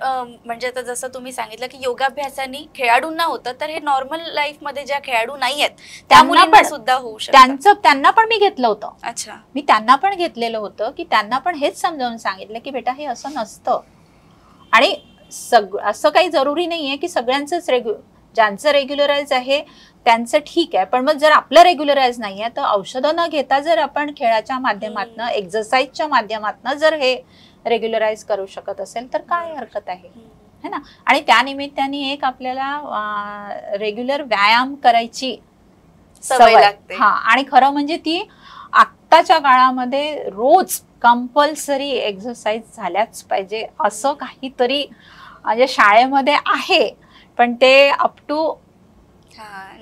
म्हणजे आता जसं तुम्ही सांगितलं की योगाभ्यासाने खेळाडूंना होतं तर हे नॉर्मल लाईफ मध्ये ज्या खेळाडू नाही आहेत त्या मुलांना सुद्धा होऊ शकतं. त्यांना पण मी घेतलं होतं. अच्छा. मी त्यांना पण घेतलेलं होतं की त्यांना पण हेच समजावून सांगितलं की बेटा हे असं नसतं आणि असं काही जरुरी नाहीये की सगळ्यांचंच ज्यांचं रेग्युलराइज आहे त्यांचं ठीक आहे. पण मग जर आपलं रेग्युलराइज नाही आहे तर औषधं न घेता जर आपण खेळाच्या माध्यमातून एक्सरसाइजच्या माध्यमातून जर हे रेग्युलराइज करू शकत असेल तर काय हरकत आहे है ना. आणि त्यानिमित्ताने एक आपल्याला रेग्युलर व्यायाम करायची सवय लागते. हा आणि खरं म्हणजे ती आत्ताच्या काळामध्ये रोज कंपल्सरी एक्सरसाइज झाल्याच पाहिजे असं काहीतरी म्हणजे शाळेमध्ये आहे पण ते अप टू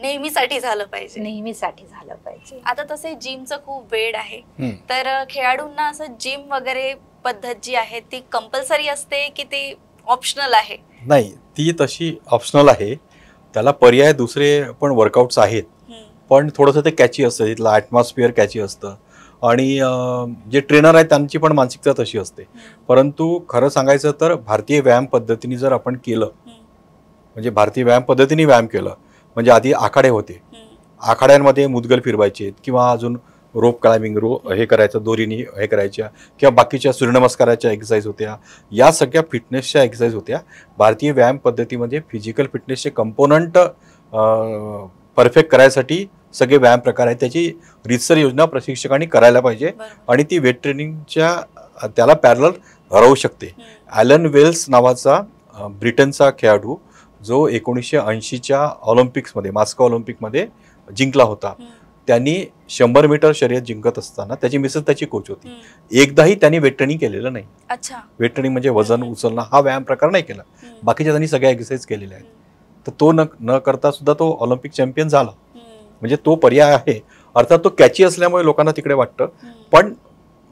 नेहमीसाठी झालं पाहिजे. आता तसे जिमचं खूप वेळ आहे तर खेळाडूंना असं जिम वगैरे पद्धत जी आहे ती कंपल्सरी असते की ती ऑप्शनल आहे? नाही, ती तशी ऑप्शनल आहे. त्याला पर्याय दुसरे पण वर्कआउट्स आहेत पण थोडंसं ते कॅची असतं, तिथलं ॲटमॉस्फिअर कॅची असतं आणि जे ट्रेनर आहेत त्यांची पण मानसिकता तशी असते. परंतु खरं सांगायचं तर भारतीय व्यायाम पद्धतीने जर आपण केलं म्हणजे भारतीय व्यायाम पद्धतीने व्यायाम केलं म्हणजे आधी आखाडे होते, आखाड्यांमध्ये मुदगल फिरवायचे किंवा अजून रोप क्लाइम्बिंग हे करायचं, दोरीनी हे करायच्या, किंवा बाकीच्या सूर्यनमस्काराच्या एक्सरसाइज होत्या. या सगळ्या फिटनेसच्या एक्सरसाइज होत्या. भारतीय व्यायाम पद्धतीमध्ये फिजिकल फिटनेसचे कंपोनंट परफेक्ट करायसाठी सगळे व्यायाम प्रकार आहेत. त्याची रितसर योजना प्रशिक्षकांनी करायला पाहिजे आणि ती वेट ट्रेनिंगच्या त्याला पॅरलल राहू शकते. ॲलन वेल्स नावाचा ब्रिटनचा खेळाडू जो 1980च्या ऑलिम्पिक्समध्ये, मॉस्को ऑलिम्पिकमध्ये जिंकला होता, त्यांनी 100 मीटर शर्यत जिंकत असताना त्याची मिसेस त्याची कोच होती. एकदाही त्यांनी वेट ट्रेनिंग केलेलं नाही. वेट ट्रेनिंग म्हणजे वजन उचलणं हा व्यायाम प्रकार नाही केला. बाकीच्या त्यांनी सगळ्या एक्सरसाइज केलेल्या आहेत. तर तो न करता सुद्धा तो ऑलिम्पिक चॅम्पियन झाला. म्हणजे तो पर्याय आहे. अर्थात तो कॅची असल्यामुळे लोकांना तिकडे वाटतं, पण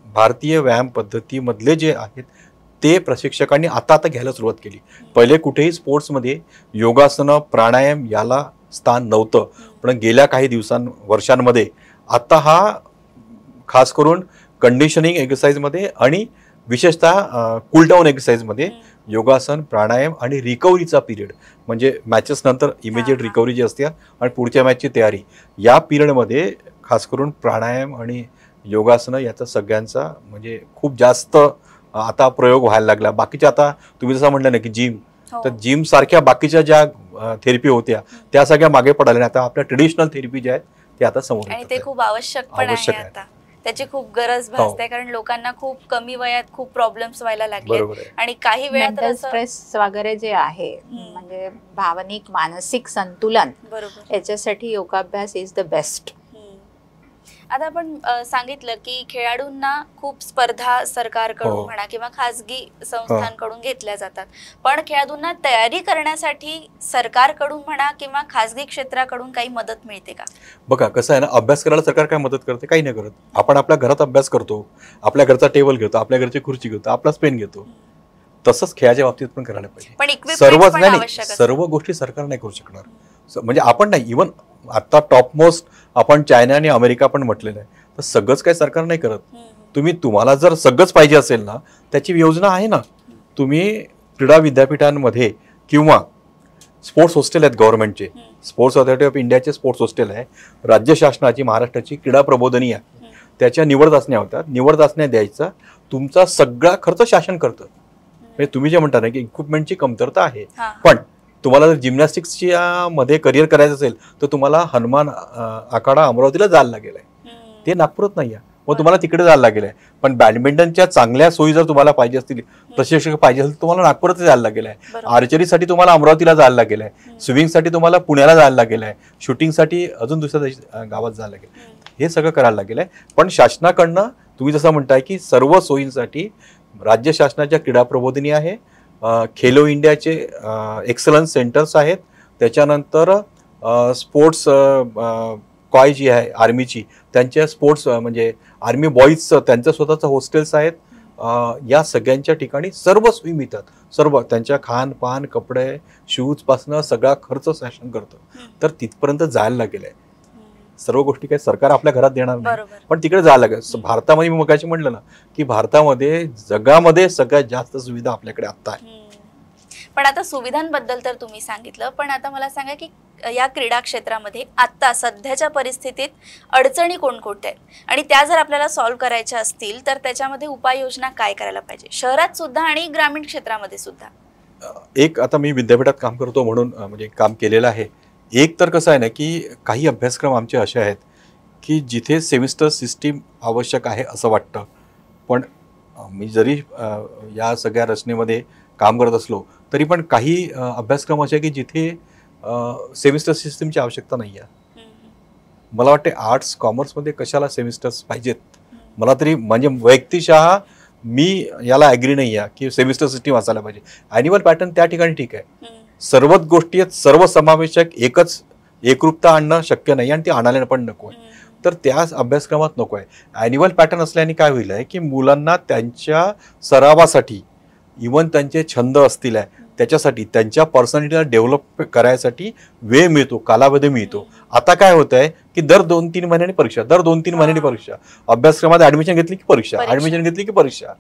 भारतीय व्यायाम पद्धतीमधले जे आहेत ते प्रशिक्षकांनी आता घ्यायला सुरुवात केली. पहिले कुठेही स्पोर्ट्समध्ये योगासनं, प्राणायाम याला स्थान नव्हतं, पण गेल्या काही वर्षांमध्ये आता हा खास करून कंडिशनिंग एक्सरसाइजमध्ये आणि विशेषतः कूलडाऊन एक्सरसाइजमध्ये योगासन, प्राणायाम आणि रिकव्हरीचा पिरियड, म्हणजे मॅचेस नंतर इमिजिएट रिकव्हरी जी असते आणि पुढच्या मॅचची तयारी, या पिरियडमध्ये खास करून प्राणायाम आणि योगासनं याचा सगळ्यांचा म्हणजे खूप जास्त आता प्रयोग व्हायला लागला. बाकीच्या आता तुम्ही जसं म्हटलं ना की जिम, तर जिम सारख्या बाकीच्या ज्या थेरपी होत्या त्या सगळ्या मागे पडाल्या. आता आपल्या ट्रेडिशनल थेरपी ज्या आहेत ते आता समोर आणि ते खूप आवश्यक पण आहे. आता त्याची खूप गरज भासते, कारण लोकांना खूप कमी वयात खूप प्रॉब्लेम्स व्हायला लागले आणि काही वेळात स्ट्रेस वगैरे जे आहे म्हणजे भावनिक मानसिक संतुलन, याच्यासाठी योगाभ्यास इज द बेस्ट. आता आपण सांगितलं की खेळाडूंना खूप स्पर्धा सरकारकडून म्हणा किंवा खासगी संस्थांकडून घेतल्या जातात, पण खेळाडूंना तयारी करण्यासाठी सरकारकडून म्हणा किंवा खासगी क्षेत्राकडून काही मदत मिळते का? बघा कसं आहे ना, अभ्यास करायला सरकार काय मदत करते? काही नाही करत. आपण आपल्या घरात अभ्यास करतो, आपल्या घरचा टेबल घेतो, आपल्या घरची खुर्ची घेतो, आपला पेन घेतो. तसंच खेळाच्या बाबतीत पण करायला पाहिजे. सर्व गोष्टी सरकार नाही करू शकणार. म्हणजे आपण नाही, इव्हन आता टॉपमोस्ट आपण चायना आणि अमेरिका पण म्हटलेलं आहे, तर सगळंच काही सरकार नाही करत. तुम्हाला जर सगळंच पाहिजे असेल ना, त्याची योजना आहे ना. तुम्ही क्रीडा विद्यापीठांमध्ये किंवा स्पोर्ट्स हॉस्टेल आहेत गव्हर्नमेंटचे, स्पोर्ट्स अथॉरिटी ऑफ इंडियाचे स्पोर्ट्स हॉस्टेल आहे, राज्य शासनाची महाराष्ट्राची क्रीडा प्रबोधिनी आहे, त्याच्या निवड चाचण्या होतात. निवड चाचण्या द्यायचा तुमचा सगळा खर्च शासन करतं. म्हणजे तुम्ही जे म्हणता ना की इक्विपमेंटची कमतरता आहे, पण तुम्हाला जर जिम्नॅस्टिक्सच्या मध्ये करिअर करायचं असेल तर तुम्हाला हनुमान आखाडा अमरावतीला जायला लागेल आहे, ते नागपुरात नाही आहे, मग तुम्हाला तिकडे जायला लागेल आहे. पण बॅडमिंटनच्या चांगल्या सोयी जर तुम्हाला पाहिजे असतील, प्रशिक्षक पाहिजे असेल तर तुम्हाला नागपुरात जायला लागेल आहे. आर्चरीसाठी तुम्हाला अमरावतीला जायला लागेल आहे, स्विमिंगसाठी तुम्हाला पुण्याला जायला लागेल आहे, शूटिंगसाठी अजून दुसऱ्या गावात जायला लागेल. हे सगळं करायला लागेल आहे. पण शासनाकडनं तुम्ही जसं म्हणताय की सर्व सोयींसाठी राज्य शासनाच्या क्रीडा प्रबोधिनी आहे, खेलो इंडियाचे एक्सलन्स सेंटर्स आहेत, त्याच्यानंतर स्पोर्ट्स कॉय जी आहे आर्मीची, त्यांच्या स्पोर्ट्स म्हणजे आर्मी बॉईजचं त्यांचं स्वतःचं हॉस्टेल्स आहेत. या सगळ्यांच्या ठिकाणी सर्व सोयी मिळतात. सर्व त्यांच्या खानपान, कपडे, शूजपासनं सगळा खर्च शासन करतं. तर तिथपर्यंत जायला लागेल आहे. सर्व गोष्टी काही सरकार आपल्या घरात देणार नाही, पण तिकडे जायला लागेल. भारतामध्ये मी मगाशी म्हटलं ना की भारतामध्ये जगामध्ये सगळ्यात जास्त सुविधा आपल्याकडे आता आहे. पण आता सुविधांबद्दल तर तुम्ही सांगितलं, पण आता मला सांगा की या क्रीडा क्षेत्रामध्ये आता सध्याच्या परिस्थितीत अडचणी कोणकोणत्या आहेत आणि त्या जर आपल्याला सॉल्व्ह करायच्या असतील तर त्याच्यामध्ये उपाययोजना काय करायला पाहिजे, शहरात सुद्धा आणि ग्रामीण क्षेत्रामध्ये सुद्धा? एक आता मी विद्यापीठात काम करतो म्हणून म्हणजे काम केलेलं आहे. एक तर कसं आहे ना की काही अभ्यासक्रम आमचे असे आहेत की जिथे सेमिस्टर सिस्टीम आवश्यक आहे असं वाटतं, पण मी जरी या सगळ्या रचनेमध्ये काम करत असलो तरी पण काही अभ्यासक्रम असे की जिथे सेमिस्टर सिस्टीमची आवश्यकता नाही आहे. मला वाटते आर्ट्स कॉमर्समध्ये कशाला सेमिस्टर्स पाहिजेत. मला तरी म्हणजे वैयक्तिकशः मी याला ॲग्री नाही आहे की सेमिस्टर सिस्टीम असायला पाहिजे. ॲन्युअल पॅटर्न त्या ठिकाणी ठीक आहे, सर्वच गोष्टी आहेत, सर्व समावेशक एकरूपता आणणं शक्य नाही आणि ती आणायला पण नको आहे, तर त्या अभ्यासक्रमात नको आहे. ॲन्युअल पॅटर्न असल्याने काय होईल आहे की मुलांना त्यांच्या सरावासाठी, इव्हन त्यांचे छंद असतील आहे त्याच्यासाठी, त्यांच्या पर्सनॅलिटीला डेव्हलप करायसाठी वेळ मिळतो, कालावधी मिळतो. आता काय होत आहे की दर 2-3 महिन्यांनी परीक्षा, दर 2-3 महिन्यांनी परीक्षा, अभ्यासक्रमात ऍडमिशन घेतली की परीक्षा, ऍडमिशन घेतली की परीक्षा,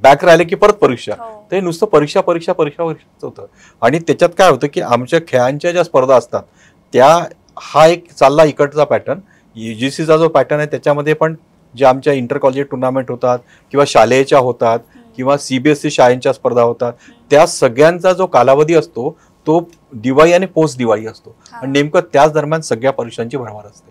बॅक राहिले की परत परीक्षा. ते नुसतं परीक्षा होतं. आणि त्याच्यात काय होतं की आमच्या खेळांच्या ज्या स्पर्धा असतात हा एक चालला इकडचा पॅटर्न. UGCचा जो पॅटर्न आहे त्याच्यामध्ये पण जे आमच्या इंटर कॉलेज टुर्नामेंट होतात किंवा शालेयच्या होतात किंवा CBSE शाळेंच्या स्पर्धा होतात, त्या सगळ्यांचा जो कालावधी असतो तो दिवाळी आणि पोस्ट दिवाळी असतो आणि नेमकं त्याच दरम्यान सगळ्या परीक्षांची भरभर असते.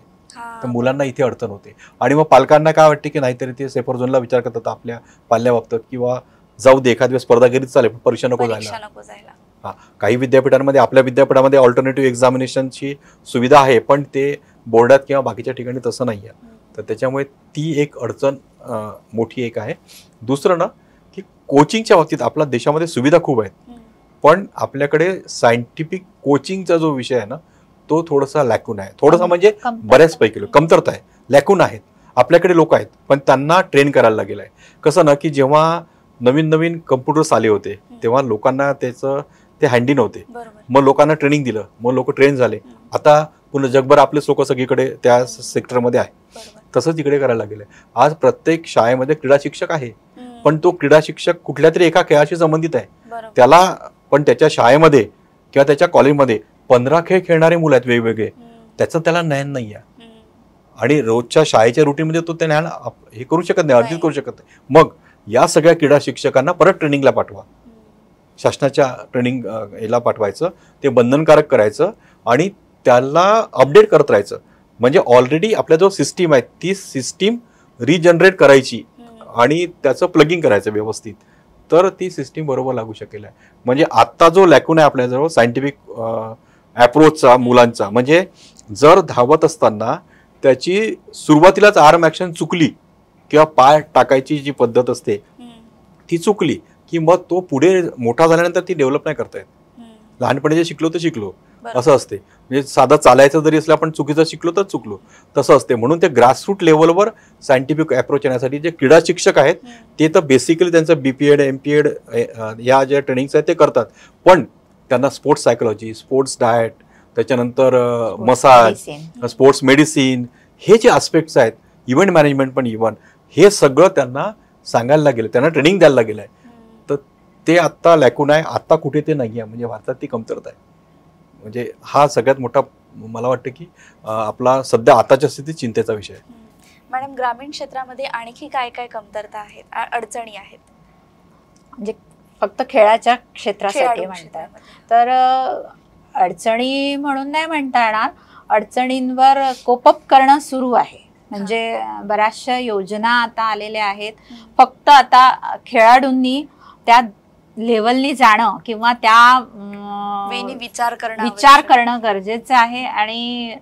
तर मुलांना इथे अडचण होते आणि मग पालकांना काय वाटते की नाहीतरी ते सेफर झोनला विचार करतात आपल्या पाल्याबाबतीत, किंवा जाऊ दे एखाद दिवस स्पर्धा गेलीच चालेल पण परीक्षा नको जायला. हा, काही विद्यापीठांमध्ये, आपल्या विद्यापीठामध्ये ऑल्टरनेटिव्ह एक्झामिनेशनची सुविधा आहे, पण ते बोर्डात किंवा बाकीच्या ठिकाणी तसं नाही आहे. तर त्याच्यामुळे ती एक अडचण मोठी एक आहे. दुसरं ना की कोचिंगच्या बाबतीत आपल्या देशामध्ये सुविधा खूप आहेत, पण आपल्याकडे सायंटिफिक कोचिंगचा जो विषय आहे ना तो थोडासा लॅकून आहे. थोडासा म्हणजे बऱ्याचपैकी कमतरता आहे, लॅकून आहेत. आपल्याकडे लोक आहेत पण त्यांना ट्रेन करायला लागेल आहे. कसं ना की जेव्हा नवीन नवीन कम्प्युटर्स आले होते तेव्हा लोकांना त्याचं ते हँडी नव्हते, मग लोकांना ट्रेनिंग दिलं, मग लोक ट्रेन झाले. आता पुन्हा जगभर आपलेच लोक सगळीकडे त्या सेक्टरमध्ये आहे. तसंच इकडे करायला लागेल. आज प्रत्येक शाळेमध्ये क्रीडा शिक्षक आहे, पण तो क्रीडा शिक्षक कुठल्या तरी एका खेळाशी संबंधित आहे. त्याला पण त्याच्या शाळेमध्ये किंवा त्याच्या कॉलेजमध्ये 15 खेळ खेळणारे मुलं आहेत वेगवेगळे, त्याचं त्याला ज्ञान नाही आहे आणि रोजच्या शाळेच्या रुटीनमध्ये तो ते ज्ञान हे करू शकत नाही, अर्जित करू शकत नाही. मग या सगळ्या क्रीडा शिक्षकांना परत ट्रेनिंगला पाठवा, शासनाच्या ट्रेनिंग याला पाठवायचं, ते बंधनकारक करायचं आणि त्याला अपडेट करत राहायचं. म्हणजे ऑलरेडी आपल्या जो सिस्टीम आहे ती सिस्टीम रिजनरेट करायची आणि त्याचं प्लगिंग करायचं व्यवस्थित, तर ती सिस्टीम बरोबर लागू शकेल. म्हणजे आत्ता जो लॅकून आहे आपल्याजवळ सायंटिफिक अप्रोचचा मुलांचा, म्हणजे जर धावत असताना त्याची सुरुवातीलाच आर्म ॲक्शन चुकली किंवा पाय टाकायची जी पद्धत असते ती चुकली की मग तो पुढे मोठा झाल्यानंतर ती डेव्हलप नाही करता येत. लहानपणी जे शिकलो ते शिकलो असं असते. म्हणजे साधं चालायचं जरी असलं आपण चुकीचं शिकलो तर चुकलो तसं असते. म्हणून ते ग्रासरूट लेवलवर सायंटिफिक अप्रोच येण्यासाठी जे क्रीडा शिक्षक आहेत ते तर बेसिकली त्यांचं BPEd MPEd या ज्या ट्रेनिंग्स आहेत ते करतात, पण त्यांना स्पोर्ट्स सायकोलॉजी, स्पोर्ट्स डाएट, त्याच्यानंतर मसाज, स्पोर्ट्स मेडिसिन, हे जे आस्पेक्ट्स आहेत, इव्हेंट मॅनेजमेंट पण हे सगळं त्यांना सांगायला लागेल, त्यांना ट्रेनिंग द्यायला लागेल आहे. तर ते आत्ता लॅकून आहे, आत्ता कुठे ते नाही आहे, म्हणजे भारतात ती कमतरता आहे. म्हणजे हा सगळ्यात मोठा मला वाटतं की आपला सध्या आताच्या स्थितीत चिंतेचा विषय आहे. मॅडम, ग्रामीण क्षेत्रामध्ये आणखी काय काय कमतरता आहेत, अडचणी आहेत? म्हणजे फक्त खेळाच्या क्षेत्रासाठी म्हणतात तर अडचणी म्हणून नाही म्हणता येणार, अडचणींवर कोपअप करणं सुरू आहे. म्हणजे बऱ्याचशा योजना आता आलेल्या आहेत. फक्त आता खेळाडूंनी त्या लेवलनी जाणं किंवा त्या विचार करणं गरजेचं आहे. आणि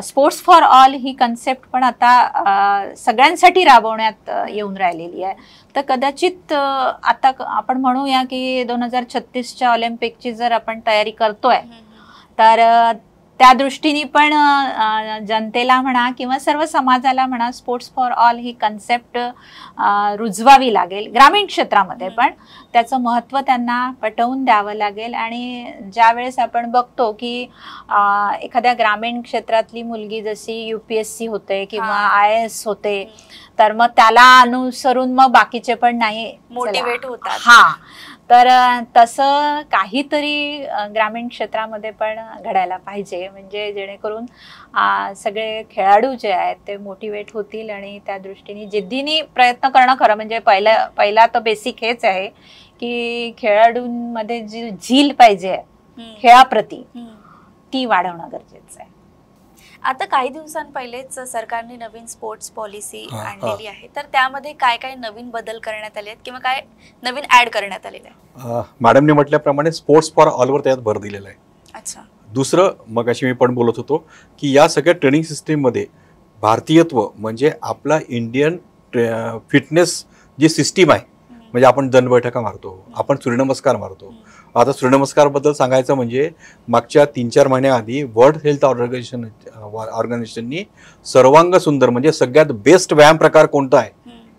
स्पोर्ट्स फॉर ऑल ही कन्सेप्ट पण आता सगळ्यांसाठी राबवण्यात येऊन राहिलेली आहे. तर कदाचित आता आपण म्हणूया की 2036च्या ऑलिम्पिकची जर आपण तयारी करतोय तर त्या दृष्टीने पण जनतेला म्हणा किंवा सर्व समाजाला म्हणा स्पोर्ट्स फॉर ऑल ही कन्सेप्ट रुजवावी लागेल. ग्रामीण क्षेत्रामध्ये पण त्याचं महत्त्व त्यांना पटवून द्यावं लागेल. आणि ज्या वेळेस आपण बघतो की एखाद्या ग्रामीण क्षेत्रातली मुलगी जशी UPSC होते किंवा IAS होते, तर मग त्याला अनुसरून मग बाकीचे पण नाही मोटिवेट होतात. हा, तर तसं काहीतरी ग्रामीण क्षेत्रामध्ये पण घडायला पाहिजे, म्हणजे जेणेकरून सगळे खेळाडू जे आहेत ते मोटिवेट होतील आणि त्या दृष्टीने जिद्दीने प्रयत्न करणं खरं म्हणजे पहिला तर बेसिक हेच आहे की खेळाडूंमध्ये जी झील पाहिजे खेळाप्रती ती वाढवणं गरजेचं आहे. आता काही दिवसांपहिलेच सरकारने नवीन स्पोर्ट्स पॉलिसी आणलेली आहे, तर त्यामध्ये काय काय नवीन बदल करण्यात आले आहेत किंवा काय नवीन ऍड करण्यात आलेलं आहे? मॅडमने म्हटल्याप्रमाणे स्पोर्ट्स फॉर ऑलवर त्यात भर दिलेला आहे. अच्छा. दुसरं, मग अशी मी पण बोलत होतो की या सगळ्या ट्रेनिंग सिस्टीममध्ये भारतीयत्व म्हणजे आपला इंडियन फिटनेस जी सिस्टीम आहे, म्हणजे आपण दंडबैठका मारतो, आपण सूर्यनमस्कार मारतो. आता सूर्यनमस्कारबद्दल सांगायचं म्हणजे मागच्या 3-4 महिन्याआधी वर्ल्ड हेल्थ ऑर्गनायझेशननी सर्वांग सुंदर म्हणजे सगळ्यात बेस्ट व्यायाम प्रकार कोणता आहे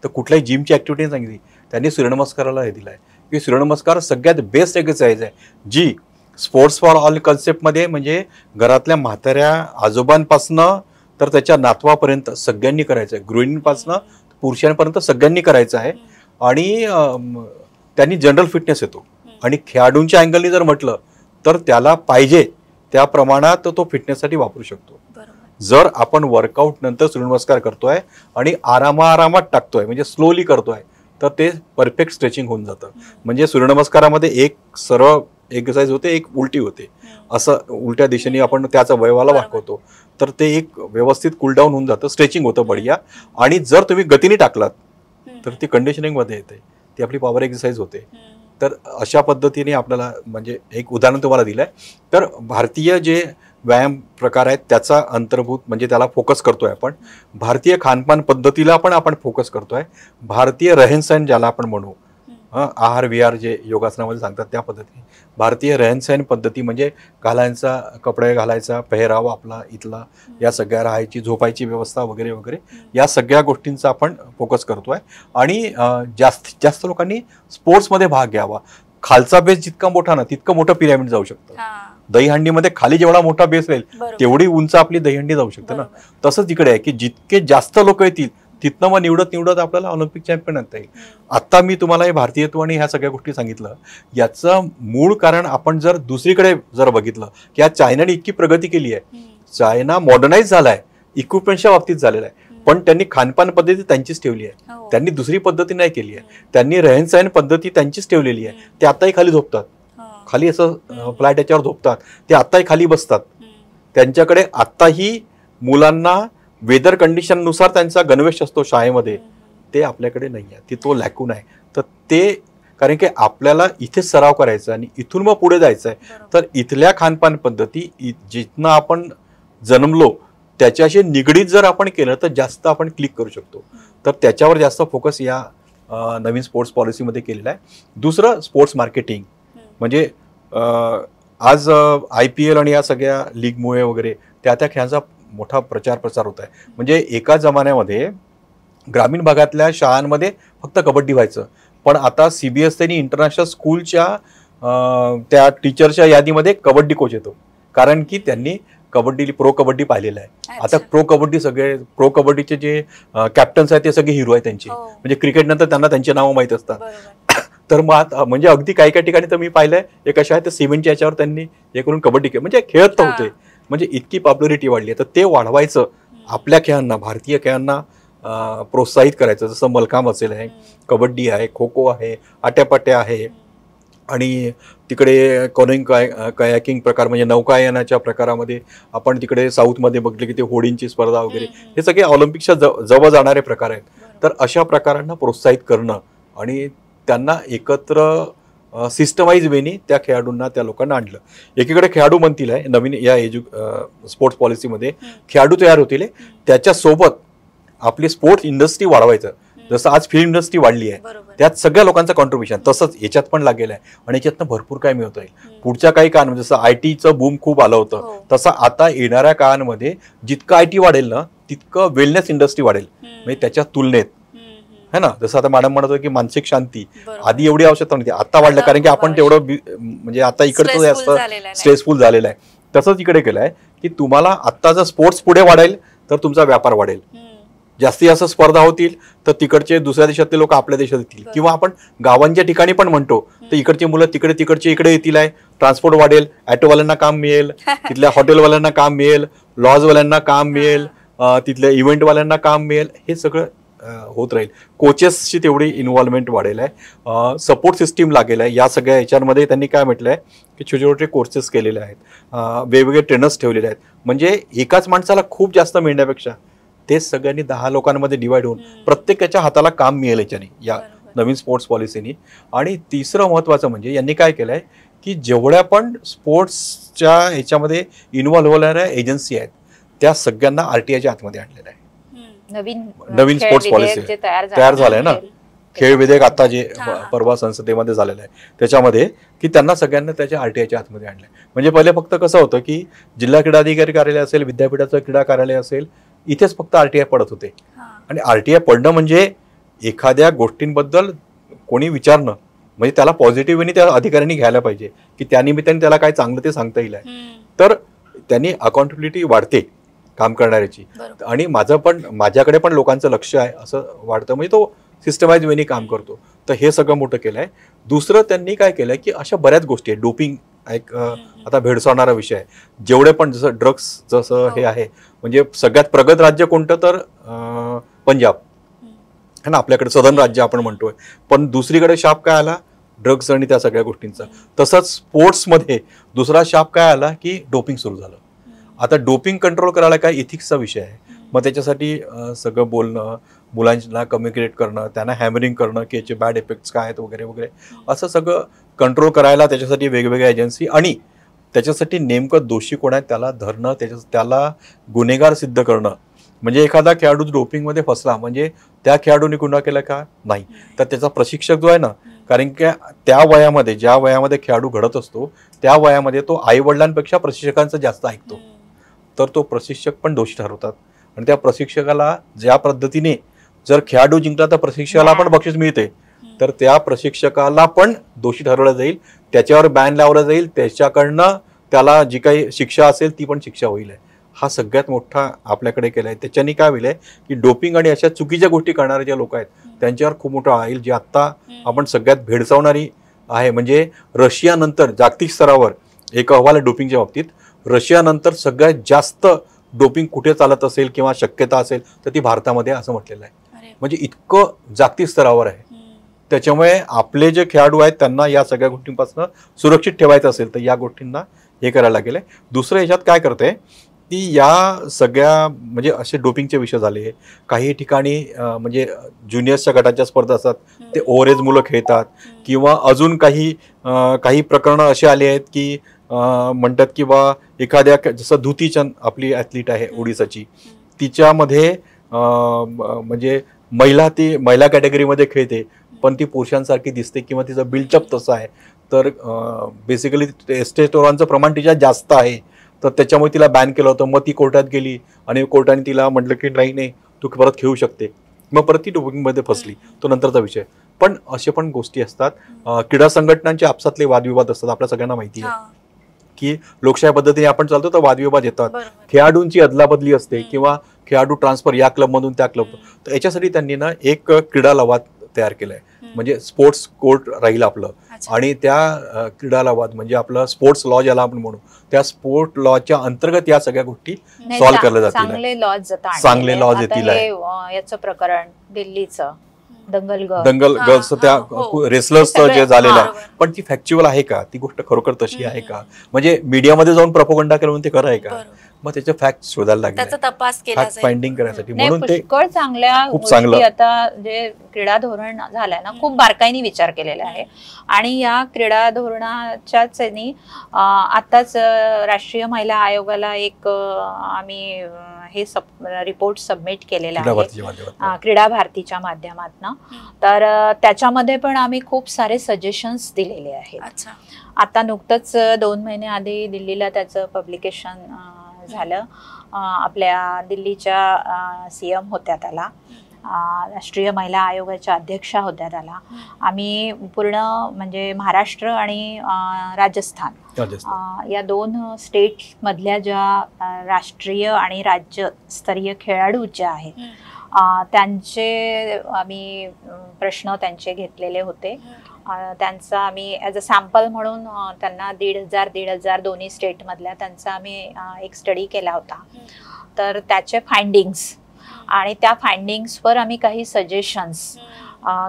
तर कुठल्याही जिमची ऍक्टिव्हिटी सांगितली, त्यांनी सूर्यनमस्काराला हे दिलं आहे की सूर्यनमस्कार सगळ्यात बेस्ट एक्सरसाइज आहे जी स्पोर्ट्स फॉर ऑल कन्सेप्टमध्ये म्हणजे घरातल्या म्हाताऱ्या आजोबांपासनं तर त्याच्या नातवापर्यंत सगळ्यांनी करायचं आहे, गृहिणींपासनं पुरुषांपर्यंत सगळ्यांनी करायचं आहे. आणि त्यांनी जनरल फिटनेस येतो. आणि खेळाडूंच्या अँगलनी जर म्हटलं तर त्याला पाहिजे त्या प्रमाणात तो फिटनेससाठी वापरू शकतो. जर आपण वर्कआउट नंतर सूर्यनमस्कार करतोय आणि आरामात टाकतोय म्हणजे स्लोली करतोय तर ते परफेक्ट स्ट्रेचिंग होऊन जातं. म्हणजे सूर्यनमस्कारामध्ये एक सरळ एक्सरसाइज होते, एक उलटी होते, असं उलट्या दिशेने आपण त्याचा वयवाला वाकवतो तर ते एक व्यवस्थित कूलडाऊन होऊन जातं, स्ट्रेचिंग होतं बढिया. आणि जर तुम्ही गतीने टाकलात तर ती कंडिशनिंग मध्ये येते, ती आपली पॉवर एक्सरसाइज होते. तर अशा पद्धतीने आपल्याला म्हणजे एक उदाहरण तुम्हाला दिलंय. तर भारतीय जे व्यायाम प्रकार आहेत त्याचा अंतर्भूत म्हणजे त्याला फोकस करतोय आपण. भारतीय खानपान पद्धतीला पण आपण फोकस करतोय. भारतीय रहनसहन ज्याला आपण म्हणू, आहार विहार जे योगासनामध्ये सांगतात त्या पद्धतीने भारतीय रहनसहन पद्धती म्हणजे घालायचा, कपडे घालायचा, पेहराव आपला इथला, या सगळ्या राहायची झोपायची व्यवस्था वगैरे वगैरे या सगळ्या गोष्टींचा आपण फोकस करतोय. आणि जास्तीत जास्त लोकांनी स्पोर्ट्समध्ये भाग घ्यावा. खालचा बेस जितका मोठा ना तितकं मोठं पिरॅमिड जाऊ शकतं. दहीहंडीमध्ये खाली जेवढा मोठा बेस राहील तेवढी उंच आपली दहीहंडी जाऊ शकते ना. तसंच इकडे आहे की जितके जास्त लोक येतील तिथनं मग निवडत आपल्याला ऑलिम्पिक चॅम्पियन आणता येईल. आता मी तुम्हाला हे भारतीयत्व आणि ह्या सगळ्या गोष्टी सांगितलं, याचं मूळ कारण आपण जर दुसरीकडे जर बघितलं की आज चायनाने इतकी प्रगती केली आहे, चायना मॉडर्नाइज झालाय, इक्विपमेंटच्या बाबतीत झालेला आहे, पण त्यांनी खानपान पद्धती त्यांचीच ठेवली आहे. त्यांनी दुसरी पद्धती नाही केली आहे. त्यांनी रहनसहन पद्धती त्यांचीच ठेवलेली आहे. ते आताही खाली झोपतात, खाली असं फ्लॅट याच्यावर झोपतात, ते आताही खाली बसतात. त्यांच्याकडे आताही मुलांना वेदर कंडिशननुसार त्यांचा गणवेश असतो शाळेमध्ये, ते आपल्याकडे नाही आहे. ती तो लॅकून आहे. तर ते कारण की आपल्याला इथेच सराव करायचा आणि इथून मग पुढे जायचं आहे. तर इथल्या खानपान पद्धती जिथनं आपण जन्मलो त्याच्याशी निगडीत जर आपण केलं तर जास्त आपण क्लिक करू शकतो. तर त्याच्यावर जास्त फोकस या नवीन स्पोर्ट्स पॉलिसीमध्ये केलेला आहे. दुसरं स्पोर्ट्स मार्केटिंग म्हणजे आज IPL आणि या सगळ्या लीगमुळे वगैरे त्या खेळांचा मोठा प्रचार होत आहे. म्हणजे एका जमान्यामध्ये ग्रामीण भागातल्या शाळांमध्ये फक्त कबड्डी व्हायचं, पण आता CBSE आणि इंटरनॅशनल स्कूलच्या त्या टीचरच्या यादीमध्ये कबड्डी कोच येतो, कारण की त्यांनी प्रो कबड्डी पाहिलेलं आहे. आता प्रो कबड्डीचे जे कॅप्टन्स आहेत ते सगळे हिरो आहेत त्यांचे. म्हणजे क्रिकेट नंतर त्यांना त्यांची नावं माहीत असतात. तर मग आता म्हणजे अगदी काही ठिकाणी तर मी पाहिलंय एक अशा आहे, तर सिमेंटच्या याच्यावर त्यांनी हे करून कबड्डी म्हणजे खेळत तर होते. म्हणजे इतकी पॉप्युलरिटी वाढली आहे. तर ते वाढवायचं, आपल्या खेळांना, भारतीय खेळांना प्रोत्साहित करायचं. जसं मलखांब असेल आहे, कबड्डी आहे, खो खो आहे, आट्यापाट्या आहे, आणि तिकडे कॉनिंग कयाकिंग प्रकार म्हणजे नौकायनाच्या प्रकारामध्ये आपण तिकडे साऊथमध्ये बघले की ते होडींची स्पर्धा वगैरे, हे सगळे ऑलिम्पिकच्या जवळ जाणारे प्रकार आहेत. तर अशा प्रकारांना प्रोत्साहित करणं आणि त्यांना एकत्र सिस्टमाइज वेनी त्या खेळाडूंना, त्या लोकांना आणलं. एकीकडे खेळाडू म्हणतील आहे नवीन या स्पोर्ट्स पॉलिसीमध्ये खेळाडू तयार होतील, त्याच्यासोबत आपली स्पोर्ट्स इंडस्ट्री वाढवायचं. जसं आज फिल्म इंडस्ट्री वाढली आहे, त्यात सगळ्या लोकांचं कॉन्ट्रीब्युशन तसंच याच्यात पण लागलेलं आहे. आणि याच्यातनं भरपूर काय मिळत आहे पुढच्या काही काळामध्ये. जसं IT बूम खूप आलं होतं, तसं आता येणाऱ्या काळामध्ये जितकं IT वाढेल ना तितकं वेलनेस इंडस्ट्री वाढेल. म्हणजे त्याच्या तुलनेत है ना, जसं आता मॅडम म्हणत होतं की मानसिक शांती आधी एवढी आवश्यकता नव्हती, आता वाढलं, कारण की आपण तेवढं म्हणजे आता इकडचं जास्त स्ट्रेसफुल झालेलं आहे. तसंच इकडे केलं आहे की तुम्हाला आता जर स्पोर्ट्स पुढे वाढेल तर तुमचा व्यापार वाढेल, जास्तीत जास्त स्पर्धा होतील तर तिकडचे दुसऱ्या देशातले लोक आपल्या देशात येतील. किंवा आपण गावांच्या ठिकाणी पण म्हणतो तर इकडची मुलं तिकडचे इकडे येतील आहे, ट्रान्सपोर्ट वाढेल, ऑटोवाल्यांना काम मिळेल, तिथल्या हॉटेलवाल्यांना काम मिळेल, लॉजवाल्यांना काम मिळेल, तिथल्या इव्हेंटवाल्यांना काम मिळेल. हे सगळं होत राहील. कोचेसची तेवढी इन्व्हॉल्वमेंट वाढेल आहे, सपोर्ट सिस्टीम लागेल आहे. या सगळ्या याच्यामध्ये त्यांनी काय म्हटलं आहे की छोटे छोटे कोर्सेस केलेले आहेत, वेगवेगळे ट्रेनर्स ठेवलेले आहेत. म्हणजे एकाच माणसाला खूप जास्त मिळण्यापेक्षा तेच सगळ्यांनी 10 लोकांमध्ये डिवाइड होऊन प्रत्येकाच्या हाताला काम मिळेल याच्याने, या नवीन स्पोर्ट्स पॉलिसीनी. आणि तिसरं महत्त्वाचं म्हणजे यांनी काय केलं आहे की जेवढ्या पण स्पोर्ट्सच्या ह्याच्यामध्ये इन्व्हॉल्व्ह होणाऱ्या एजन्सी आहेत त्या सगळ्यांना RTIच्या आतमध्ये आणलेलं आहे. नवीन स्पोर्ट्स पॉलिसी तयार झालंय ना, खेळ विधेयक आता जे परवा संसदेमध्ये झालेलं आहे त्याच्यामध्ये की त्यांना सगळ्यांना त्याच्या RTIच्या आतमध्ये आणलंय. म्हणजे पहिले फक्त कसं होतं की जिल्हा क्रीडा अधिकारी कार्यालय असेल, विद्यापीठाचं क्रीडा कार्यालय असेल, इथेच फक्त RTI पडत होते. आणि RTI पडणं म्हणजे एखाद्या गोष्टींबद्दल कोणी विचारणं, म्हणजे त्याला पॉझिटिव्ह वेनी त्या अधिकाऱ्यांनी घ्यायला पाहिजे की त्यानिमित्ताने त्याला काय चांगलं ते सांगता येईल. तर त्यांनी अकाउंटेबिलिटी वाढते काम करणाऱ्याची. आणि माझ्याकडे पण लोकांचं लक्ष आहे असं वाटतं, म्हणजे तो सिस्टमाइज वेनी काम करतो. तर हे सगळं मोठं केलं आहे. दुसरं त्यांनी काय केलंय की अशा बऱ्याच गोष्टी आहेत, डोपिंग एक आता भेडसावणारा विषय आहे. जेवढे पण जसं ड्रग्स जसं हे आहे, म्हणजे सगळ्यात प्रगत राज्य कोणतं तर पंजाब है ना, आपल्याकडे सदन राज्य आपण म्हणतोय. पण दुसरीकडे शाप काय आला, ड्रग्स आणि त्या सगळ्या गोष्टींचा. तसंच स्पोर्ट्समध्ये दुसरा शाप काय आला की डोपिंग सुरू झालं. आता डोपिंग कंट्रोल करायला काय इथिक्सचा विषय आहे. मग त्याच्यासाठी सगळं बोलणं, मुलांना कम्युनिकेट करणं, त्यांना हॅमरिंग करणं की याचे बॅड इफेक्ट्स काय आहेत वगैरे वगैरे, असं सगळं कंट्रोल करायला त्याच्यासाठी वेगवेगळ्या एजन्सी, आणि त्याच्यासाठी नेमकं दोषी कोण आहे त्याला धरणं, त्याला गुन्हेगार सिद्ध करणं. म्हणजे एखादा खेळाडू डोपिंगमध्ये फसला म्हणजे त्या खेळाडूने गुन्हा केला का नाही, तर त्याचा प्रशिक्षक जो आहे ना, कारण की त्या वयामध्ये ज्या वयामध्ये खेळाडू घडत असतो त्या वयामध्ये तो आई वडिलांपेक्षा प्रशिक्षकांचं जास्त ऐकतो, तर तो प्रशिक्षक पण दोषी ठरवतात. आणि त्या प्रशिक्षकाला ज्या पद्धतीने जर खेळाडू जिंकला तर प्रशिक्षकाला पण बक्षीस मिळते, तर त्या प्रशिक्षकाला पण दोषी ठरवलं जाईल, त्याच्यावर बॅन लावलं जाईल, त्याच्याकडनं त्याला जी काही शिक्षा असेल ती पण शिक्षा होईल. हा सगळ्यात मोठा आपल्याकडे केला आहे. त्याच्याने काय होईल की डोपिंग आणि अशा चुकीच्या गोष्टी करणारे जे लोक आहेत त्यांच्यावर खूप मोठं येईल, जे आत्ता आपण सगळ्यात भेडसावणारी आहे. म्हणजे रशियानंतर जागतिक स्तरावर एक अहवाल आहे डोपिंगच्या बाबतीत, रशियानंतर सगळ्यात जास्त डोपिंग कुठे चालत असेल किंवा शक्यता असेल तर ती भारतामध्ये असं म्हटलेलं आहे. म्हणजे इतकं जागतिक स्तरावर आहे. त्याच्यामुळे आपले जे खेळाडू आहेत त्यांना या सगळ्या गोष्टींपासून सुरक्षित ठेवायचं असेल तर या गोष्टींना हे करायला लागेल. दुसरं याच्यात काय करते की या सगळ्या म्हणजे असे डोपिंगचे विषय झाले. काही ठिकाणी म्हणजे ज्युनियर्सच्या गटाच्या स्पर्धा असतात, ते ओव्हरेज मुलं खेळतात, किंवा अजून काही प्रकरणं असे आले आहेत की म्हणतात की बा एखाद्या जसं धुतीचंद आपली ॲथलीट आहे ओडिसाची, तिच्यामध्ये म्हणजे महिला कॅटेगरीमध्ये खेळते पण ती पुरुषांसारखी दिसते किंवा तिचं बिल्डअप तसं आहे, तर बेसिकली टेस्टोस्टेरॉनचं प्रमाण तिच्यात जास्त आहे, तर त्याच्यामुळे तिला बॅन केलं होतं. मग ती कोर्टात गेली आणि कोर्टाने तिला म्हटलं की नाही तू परत खेळू शकते. मग परत ती डोपिंगमध्ये फसली, तो नंतरचा विषय. पण असे पण गोष्टी असतात. क्रीडा संघटनांचे आपसातले वादविवाद असतात, आपल्या सगळ्यांना माहिती आहे की लोकशाही पद्धतीने आपण चालतो तर वादविवाद येतात, खेळाडूंची अदलाबदली असते किंवा खेळाडू ट्रान्सफर या क्लबमधून त्या क्लब. तर याच्यासाठी त्यांनी ना एक क्रीडा लवाद तयार केलाय, म्हणजे स्पोर्ट्स कोर्ट राहील आपलं, आणि त्या क्रीडा लवाद म्हणजे आपलं स्पोर्ट्स लॉ ज्याला आपण म्हणू, त्या स्पोर्ट लॉच्या अंतर्गत या सगळ्या गोष्टी सॉल्व्ह केल्या जातील. चांगले लॉज येतील. याचं प्रकरण दिल्लीचं दंगल गर्ल्स त्या रेसलर्स जे झालेलं आहे, पण ती फॅक्च्युअल आहे का, ती गोष्ट खरोखर तशी आहे का, म्हणजे मीडियामध्ये जाऊन प्रोपगंडा केलं ते खरं आहे का, मग त्याचे फॅक्ट शोधायला लागले, त्याचा तपास केला फॅक्ट फाइंडिंग करण्यासाठी. म्हणून ते पुष्कळ चांगल्या गोष्टी आता जे क्रीडा धोरण झालंय ना, खूप बारकाईने विचार केलेला आहे. आणि या क्रीडा धोरणाच्याच आताच राष्ट्रीय महिला आयोगाला एक आम्ही हे रिपोर्ट सबमिट केलेला आहे क्रीडा भारतीच्या माध्यमातून. तर त्याच्यामध्ये पण आम्ही खूप सारे सजेशन्स दिलेले आहेत. आता नुकतंच 2 महिने आधी दिल्लीला त्याचं पब्लिकेशन झालं. आपल्या दिल्लीच्या CM होत्या, त्याला राष्ट्रीय महिला आयोगाच्या अध्यक्षा होत्या, त्याला आम्ही पूर्ण म्हणजे महाराष्ट्र आणि राजस्थान या 2 स्टेट मधल्या ज्या राष्ट्रीय आणि राज्यस्तरीय खेळाडू ज्या आहेत त्यांचे आम्ही प्रश्न त्यांचे घेतलेले होते. त्यांचा आम्ही ॲज अ सॅम्पल म्हणून त्यांना 1,500 दोन्ही स्टेटमधल्या त्यांचा आम्ही एक स्टडी केला होता. तर त्याचे फाइंडिंग्स आणि त्या फाइंडिंग्सवर आम्ही काही सजेशन्स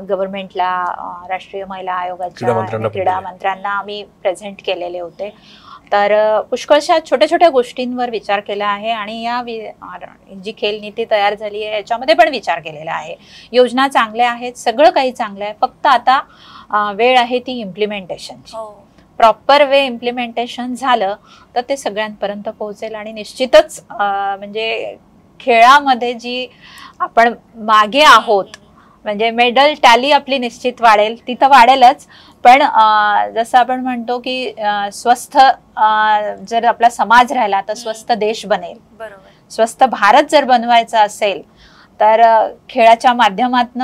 गव्हर्नमेंटला, राष्ट्रीय महिला आयोगाच्या क्रीडा मंत्र्यांना आम्ही प्रेझेंट केलेले होते. तर पुष्कळशा छोट्या छोट्या गोष्टींवर विचार केला आहे. आणि या जी खेळ नीती तयार झाली आहे याच्यामध्ये पण विचार केलेला आहे. योजना चांगल्या आहेत, सगळं काही चांगलं आहे, फक्त आता वेळ आहे ती इम्प्लिमेंटेशनची. प्रॉपर वे इम्प्लिमेंटेशन झालं तर ते सगळ्यांपर्यंत पोहोचेल. आणि निश्चितच म्हणजे खेळामध्ये जी आपण मागे आहोत, म्हणजे मेडल टॅली आपली निश्चित वाढेल, तिथं वाढेलच. पण जसं आपण म्हणतो की स्वस्थ जर आपला समाज राहिला तर स्वस्थ देश बनेल. स्वस्थ भारत जर बनवायचा असेल तर खेळाच्या माध्यमातून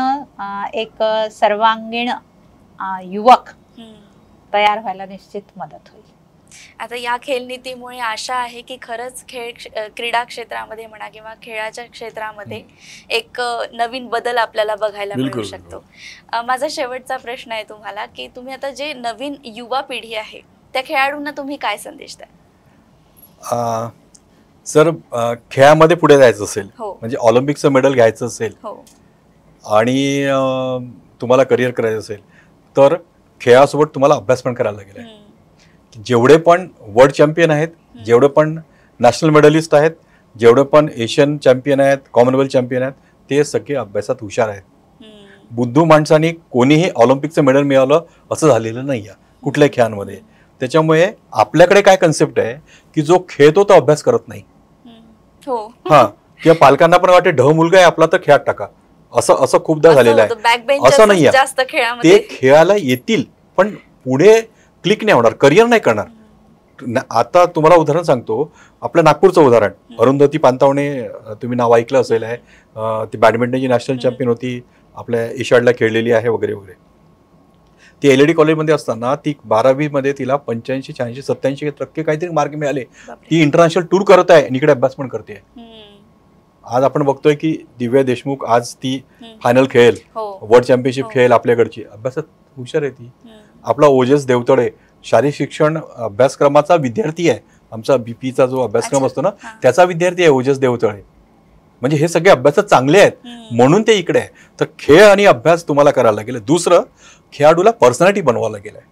एक सर्वांगीण युवक तयार व्हायला निश्चित मदत होईल. आता या खेळ नीतीमुळे आशा आहे की खरंच क्रीडा क्षेत्रामध्ये म्हणा किंवा खेळाच्या क्षेत्रामध्ये एक नवीन बदल आपल्याला बघायला मिळू शकतो. माझा शेवटचा प्रश्न आहे तुम्हाला की तुम्ही आता जे नवीन युवा पिढी आहे त्या खेळाडूंना तुम्ही काय संदेश द्याल? सर, खेळामध्ये पुढे जायचं असेल, हो. म्हणजे ऑलिम्पिकचं मेडल घ्यायचं असेल हो. आणि तुम्हाला करिअर करायचं असेल तर खेळासोबत तुम्हाला अभ्यास पण करायला लागेल आहे. जेवढे पण वर्ल्ड चॅम्पियन आहेत, जेवढे पण नॅशनल मेडलिस्ट आहेत, जेवढे पण एशियन चॅम्पियन आहेत, कॉमनवेल्थ चॅम्पियन आहेत, ते सगळे अभ्यासात हुशार आहेत. बुद्धू माणसाने कोणीही ऑलिम्पिकचं मेडल मिळवलं असं झालेलं नाही आहे कुठल्याही खेळांमध्ये. त्याच्यामुळे आपल्याकडे काय कन्सेप्ट आहे की जो खेळतो तो अभ्यास करत नाही. हा, किंवा पालकांना पण वाटते ढ मुलगा आहे आपला तर खेळात टाका, असं असं खूपदा झालेलं आहे. असं नाही आहे, ते खेळायला येतील पण पुढे क्लिक नाही होणार, करिअर नाही करणार. आता तुम्हाला उदाहरण सांगतो, आपलं नागपूरचं उदाहरण, अरुंधती पानतावणे, तुम्ही नाव ऐकलं असेल आहे, ती बॅडमिंटनची नॅशनल चॅम्पियन होती, आपल्या एशियाडला खेळलेली आहे वगैरे वगैरे. ती LAD कॉलेजमध्ये असताना ती 12वी मध्ये तिला 85, 86, 87% काहीतरी मार्क मिळाले. ती इंटरनॅशनल टूर करत आहे आणि इकडे अभ्यास पण करते. आज आपण बघतोय की दिव्या देशमुख आज ती फायनल खेळेल, वर्ल्ड चॅम्पियनशिप खेळेल, आपल्याकडची अभ्यासात हुशार आहे ती. आपला ओजस देवतळे शारीरिक शिक्षण अभ्यासक्रमाचा विद्यार्थी आहे, आमचा BPचा जो अभ्यासक्रम असतो ना त्याचा विद्यार्थी आहे ओजस देवतळे. म्हणजे हे सगळे अभ्यासात चांगले आहेत म्हणून ते इकडे आहे. तर खेळ आणि अभ्यास तुम्हाला करायला लागेल. दुसरं, खेळाडूला पर्सनॅलिटी बनवावं लागेल आहे.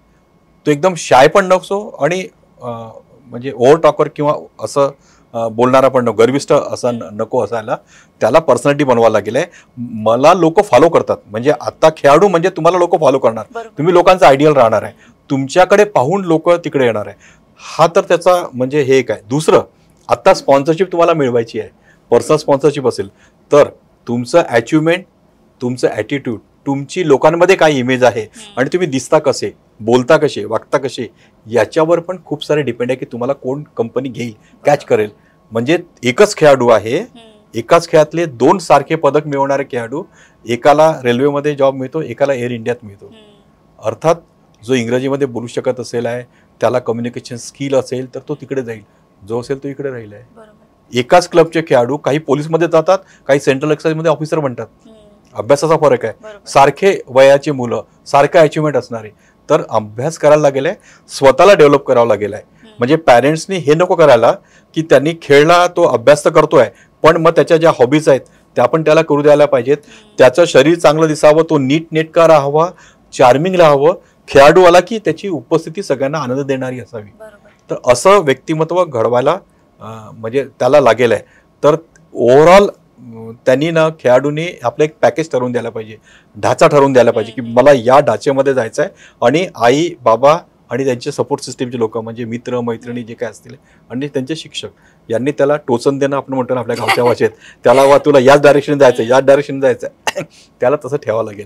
तो एकदम शाय पण नसो आणि म्हणजे ओव्हर टॉकर किंवा असं बोलणारा पण नको, गर्विष्ठ असं नको असायला. त्याला पर्सनॅलिटी बनवावं लागेल आहे. मला लोक फॉलो करतात, म्हणजे आता खेळाडू म्हणजे तुम्हाला लोक फॉलो करणार, तुम्ही लोकांचा आयडियल राहणार आहे, तुमच्याकडे पाहून लोक तिकडे येणार आहे. हा तर त्याचा म्हणजे हे एक आहे. दुसरं, आता स्पॉन्सरशिप तुम्हाला मिळवायची आहे, पर्सनल स्पॉन्सरशिप असेल तर तुमचं अचिव्हमेंट, तुमचं ॲटिट्यूड, तुमची लोकांमध्ये काय इमेज आहे आणि तुम्ही दिसता कसे, बोलता कसे, वागता कसे, याच्यावर पण खूप सारे डिपेंड आहे की तुम्हाला कोण कंपनी घेईल, कॅच करेल. म्हणजे एकच खेळाडू आहे, एकाच खेळातले 2 सारखे पदक मिळवणारे खेळाडू, एकाला रेल्वेमध्ये जॉब मिळतो, एकाला एअर इंडियात मिळतो. अर्थात जो इंग्रजीमध्ये बोलू शकत असेल आहे, त्याला कम्युनिकेशन स्किल असेल तर तो तिकडे जाईल, जो असेल तो इकडे राहील आहे. एकाच क्लबचे खेळाडू काही पोलीसमध्ये जातात, काही सेंट्रल एक्साइजमध्ये ऑफिसर बनतात. अभ्यासाचा फरक आहे. सारखे वयाची मुलं, सारखं अचिव्हमेंट असणारे. तर अभ्यास करायला लागेल आहे, स्वतःला डेव्हलप करावं लागेल आहे. म्हणजे पॅरेंट्सनी हे नको करायला की त्यांनी खेळला, तो अभ्यास तर करतोय पण मग त्याच्या ज्या हॉबीज आहेत त्या पण त्याला करू द्यायला पाहिजेत. त्याचं शरीर चांगलं दिसावं, तो नीट नेटका राहावा, चार्मिंग राहावं. खेळाडू आला की त्याची उपस्थिती सगळ्यांना आनंद देणारी असावी. तर असं व्यक्तिमत्व घडवायला म्हणजे त्याला लागेल आहे. तर ओव्हरऑल त्यांनी ना खेळाडूंनी आपलं एक पॅकेज ठरवून द्यायला पाहिजे, ढाचा ठरवून द्यायला पाहिजे की मला या ढाच्यामध्ये जायचं आहे. आणि आई बाबा आणि त्यांचे सपोर्ट सिस्टीमचे लोक म्हणजे मित्र मैत्रिणी जे काय असतील आणि त्यांचे शिक्षक यांनी त्याला टोचन देणं, आपण म्हणतो ना आपल्या गावच्या भाषेत, त्याला वा तुला याच डायरेक्शन जायचं, याच डायरेक्शन जायचं त्याला तसं ठेवावं लागेल.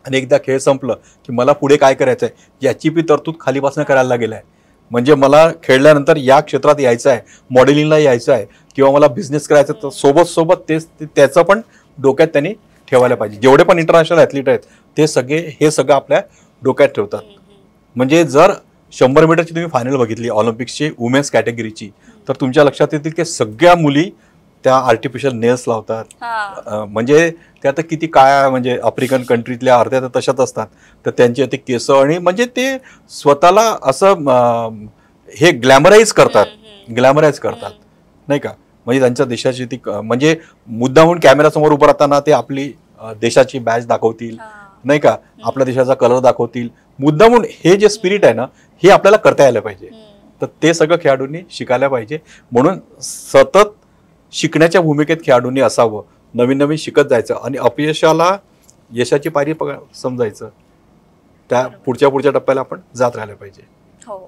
आणि एकदा खेळ संपलं की मला पुढे काय करायचं आहे याची बी तरतूद खालीपासून करायला लागेल आहे. म्हणजे मला खेळल्यानंतर या क्षेत्रात यायचं आहे, मॉडेलिंगला यायचं आहे किंवा मला बिझनेस करायचा, तर सोबत तेच त्याचं पण डोक्यात त्यांनी ठेवायला पाहिजे. जेवढे पण इंटरनॅशनल ॲथलीट आहेत ते सगळे हे सगळं आपल्या डोक्यात ठेवतात. म्हणजे जर 100 मीटरची तुम्ही फायनल बघितली ऑलिम्पिक्सची वुमेन्स कॅटेगरीची, तर तुमच्या लक्षात येतील की सगळ्या मुली त्या आर्टिफिशियल नेल्स लावतात. म्हणजे त्या तर किती काय, म्हणजे आफ्रिकन कंट्रीतल्या अर्ध्या तर तशाच असतात, तर त्यांचे ते केस आणि म्हणजे ते स्वतःला असं हे ग्लॅमराईज करतात नाही का. म्हणजे त्यांच्या देशाची ती म्हणजे मुद्दामून कॅमेरासमोर उभं राहताना ते आपली देशाची बॅच दाखवतील नाही का, आपल्या देशाचा कलर दाखवतील मुद्दामून. हे जे स्पिरिट आहे ना हे आपल्याला करता यायला पाहिजे. तर ते सगळं खेळाडूंनी शिकायला पाहिजे. म्हणून सतत शिकण्याच्या भूमिकेत खेळाडूंनी असावं, नवीन नवीन शिकत जायचं आणि अपयशाला यशाची पायरी समजायचं. त्या पुढच्या टप्प्याला आपण जात राहायला पाहिजे. हो,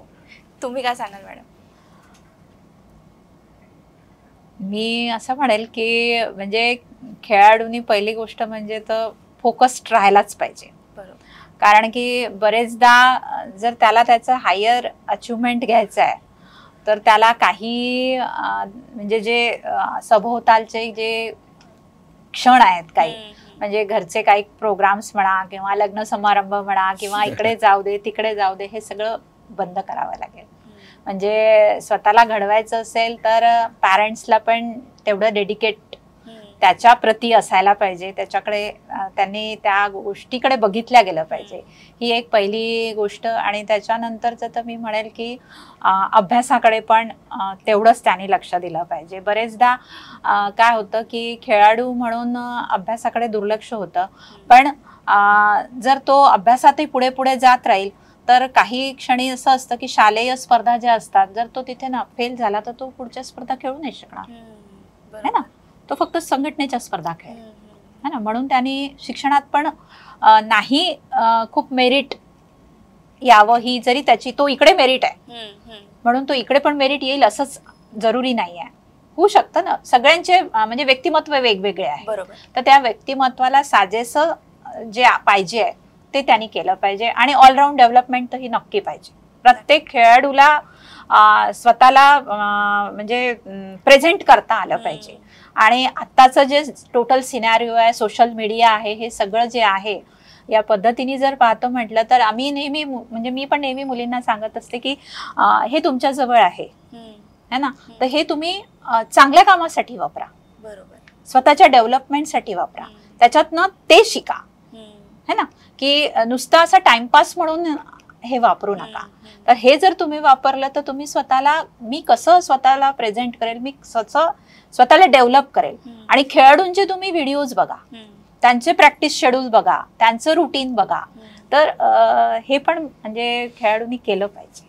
तुम्ही काय सांगाल मॅडम? मी असं म्हणेल की म्हणजे खेळाडूंनी पहिली गोष्ट म्हणजे तर फोकस्ड राहायलाच पाहिजे. कारण की बरेचदा जर त्याला त्याचं हायर अचिव्हमेंट घ्यायचं आहे तर त्याला काही म्हणजे जे सभोवतालचे जे क्षण आहेत काही, म्हणजे घरचे काही प्रोग्राम्स म्हणा किंवा लग्न समारंभ म्हणा किंवा इकडे जाऊ दे तिकडे जाऊ दे, हे सगळं बंद करावं लागेल. म्हणजे स्वतःला घडवायचं असेल तर पॅरेंट्सला पण तेवढं डेडिकेट त्याच्या प्रती असायला पाहिजे, त्याच्याकडे त्यांनी त्या गोष्टीकडे बघितल्या गेलं पाहिजे, ही एक पहिली गोष्ट. आणि त्याच्यानंतरचं तर मी म्हणेल की अभ्यासाकडे पण तेवढंच त्यांनी लक्ष दिलं पाहिजे. बरेचदा काय होतं की खेळाडू म्हणून अभ्यासाकडे दुर्लक्ष होतं, पण जर तो अभ्यासातही पुढे पुढे जात राहील तर काही क्षणी असं असतं की शालेय स्पर्धा ज्या असतात, जर तो तिथे ना फेल झाला तर तो पुढच्या स्पर्धा खेळू नाही शकणार, है ना. तो फक्त संघटनेच्या स्पर्धा खेळ, है ना. म्हणून त्यांनी शिक्षणात पण नाही खूप मेरिट यावं, ही जरी त्याची तो इकडे मेरिट आहे म्हणून तो इकडे पण मेरिट येईल असंच जरुरी नाही आहे. होऊ शकतं ना, सगळ्यांचे म्हणजे व्यक्तिमत्व वेगवेगळे आहे, तर त्या व्यक्तिमत्वाला साजेसं जे पाहिजे आहे ते त्यांनी केलं पाहिजे. आणि ऑलराऊंड डेव्हलपमेंट ही नक्की पाहिजे. प्रत्येक खेळाडूला स्वतःला म्हणजे प्रेझेंट करता आलं पाहिजे. आणि आत्ताचं जे टोटल सिनॅरिओ आहे, सोशल मीडिया आहे, हे सगळं जे आहे या पद्धतीने जर पाहतो म्हटलं तर आम्ही नेहमी म्हणजे मी पण नेहमी मुलींना सांगत असते की हे तुमच्या जवळ आहे, है ना, तर हे तुम्ही चांगल्या कामासाठी वापरा, स्वतःच्या डेव्हलपमेंटसाठी वापरा, त्याच्यातनं ते शिका, है ना, की नुसतं असं टाइमपास म्हणून हे वापरू नका. तर हे जर तुम्ही वापरलं तर तुम्ही स्वतःला, मी कसं स्वतःला प्रेझेंट करेल, मी स्वतःला डेव्हलप करेल. आणि खेळाडूंचे तुम्ही व्हिडिओज बघा, त्यांचे प्रॅक्टिस शेड्यूल बघा, त्यांचं रुटीन बघा, तर हे पण म्हणजे खेळाडूंनी केलं पाहिजे.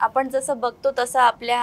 आपण जसं बघतो तसं आपल्या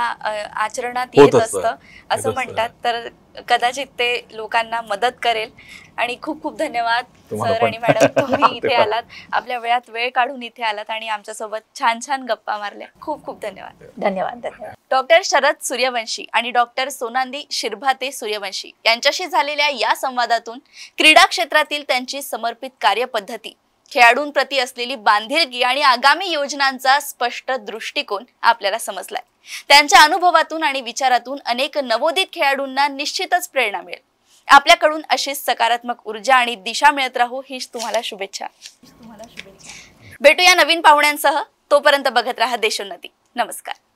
आचरणात येत असतं असं म्हणतात, तर कदाचित ते लोकांना मदत करेल. आणि खूप खूप धन्यवाद सर आणि मॅडम, तुम्ही इथे आलात, आपल्या वेळात वेळ काढून इथे आलात आणि आमच्यासोबत छान छान गप्पा मारल्या. खूप खूप धन्यवाद. धन्यवाद. डॉक्टर शरद सूर्यवंशी आणि डॉक्टर सोनांदी शिरभाते सूर्यवंशी यांच्याशी झालेल्या या संवादातून क्रीडा क्षेत्रातील त्यांची समर्पित कार्यपद्धती, खेळाडूंप्रती असलेली बांधिलकी आणि आगामी योजनांचा स्पष्ट दृष्टिकोन आपल्याला समजलाय. त्यांच्या अनुभवातून आणि विचारातून अनेक नवोदित खेळाडूंना निश्चितच प्रेरणा मिळेल. आपल्याकडून अशीच सकारात्मक ऊर्जा आणि दिशा मिळत राहू, हीच तुम्हाला शुभेच्छा. भेटूया नवीन पाहुण्यांसह. तोपर्यंत बघत राहा देशोन्नती. नमस्कार.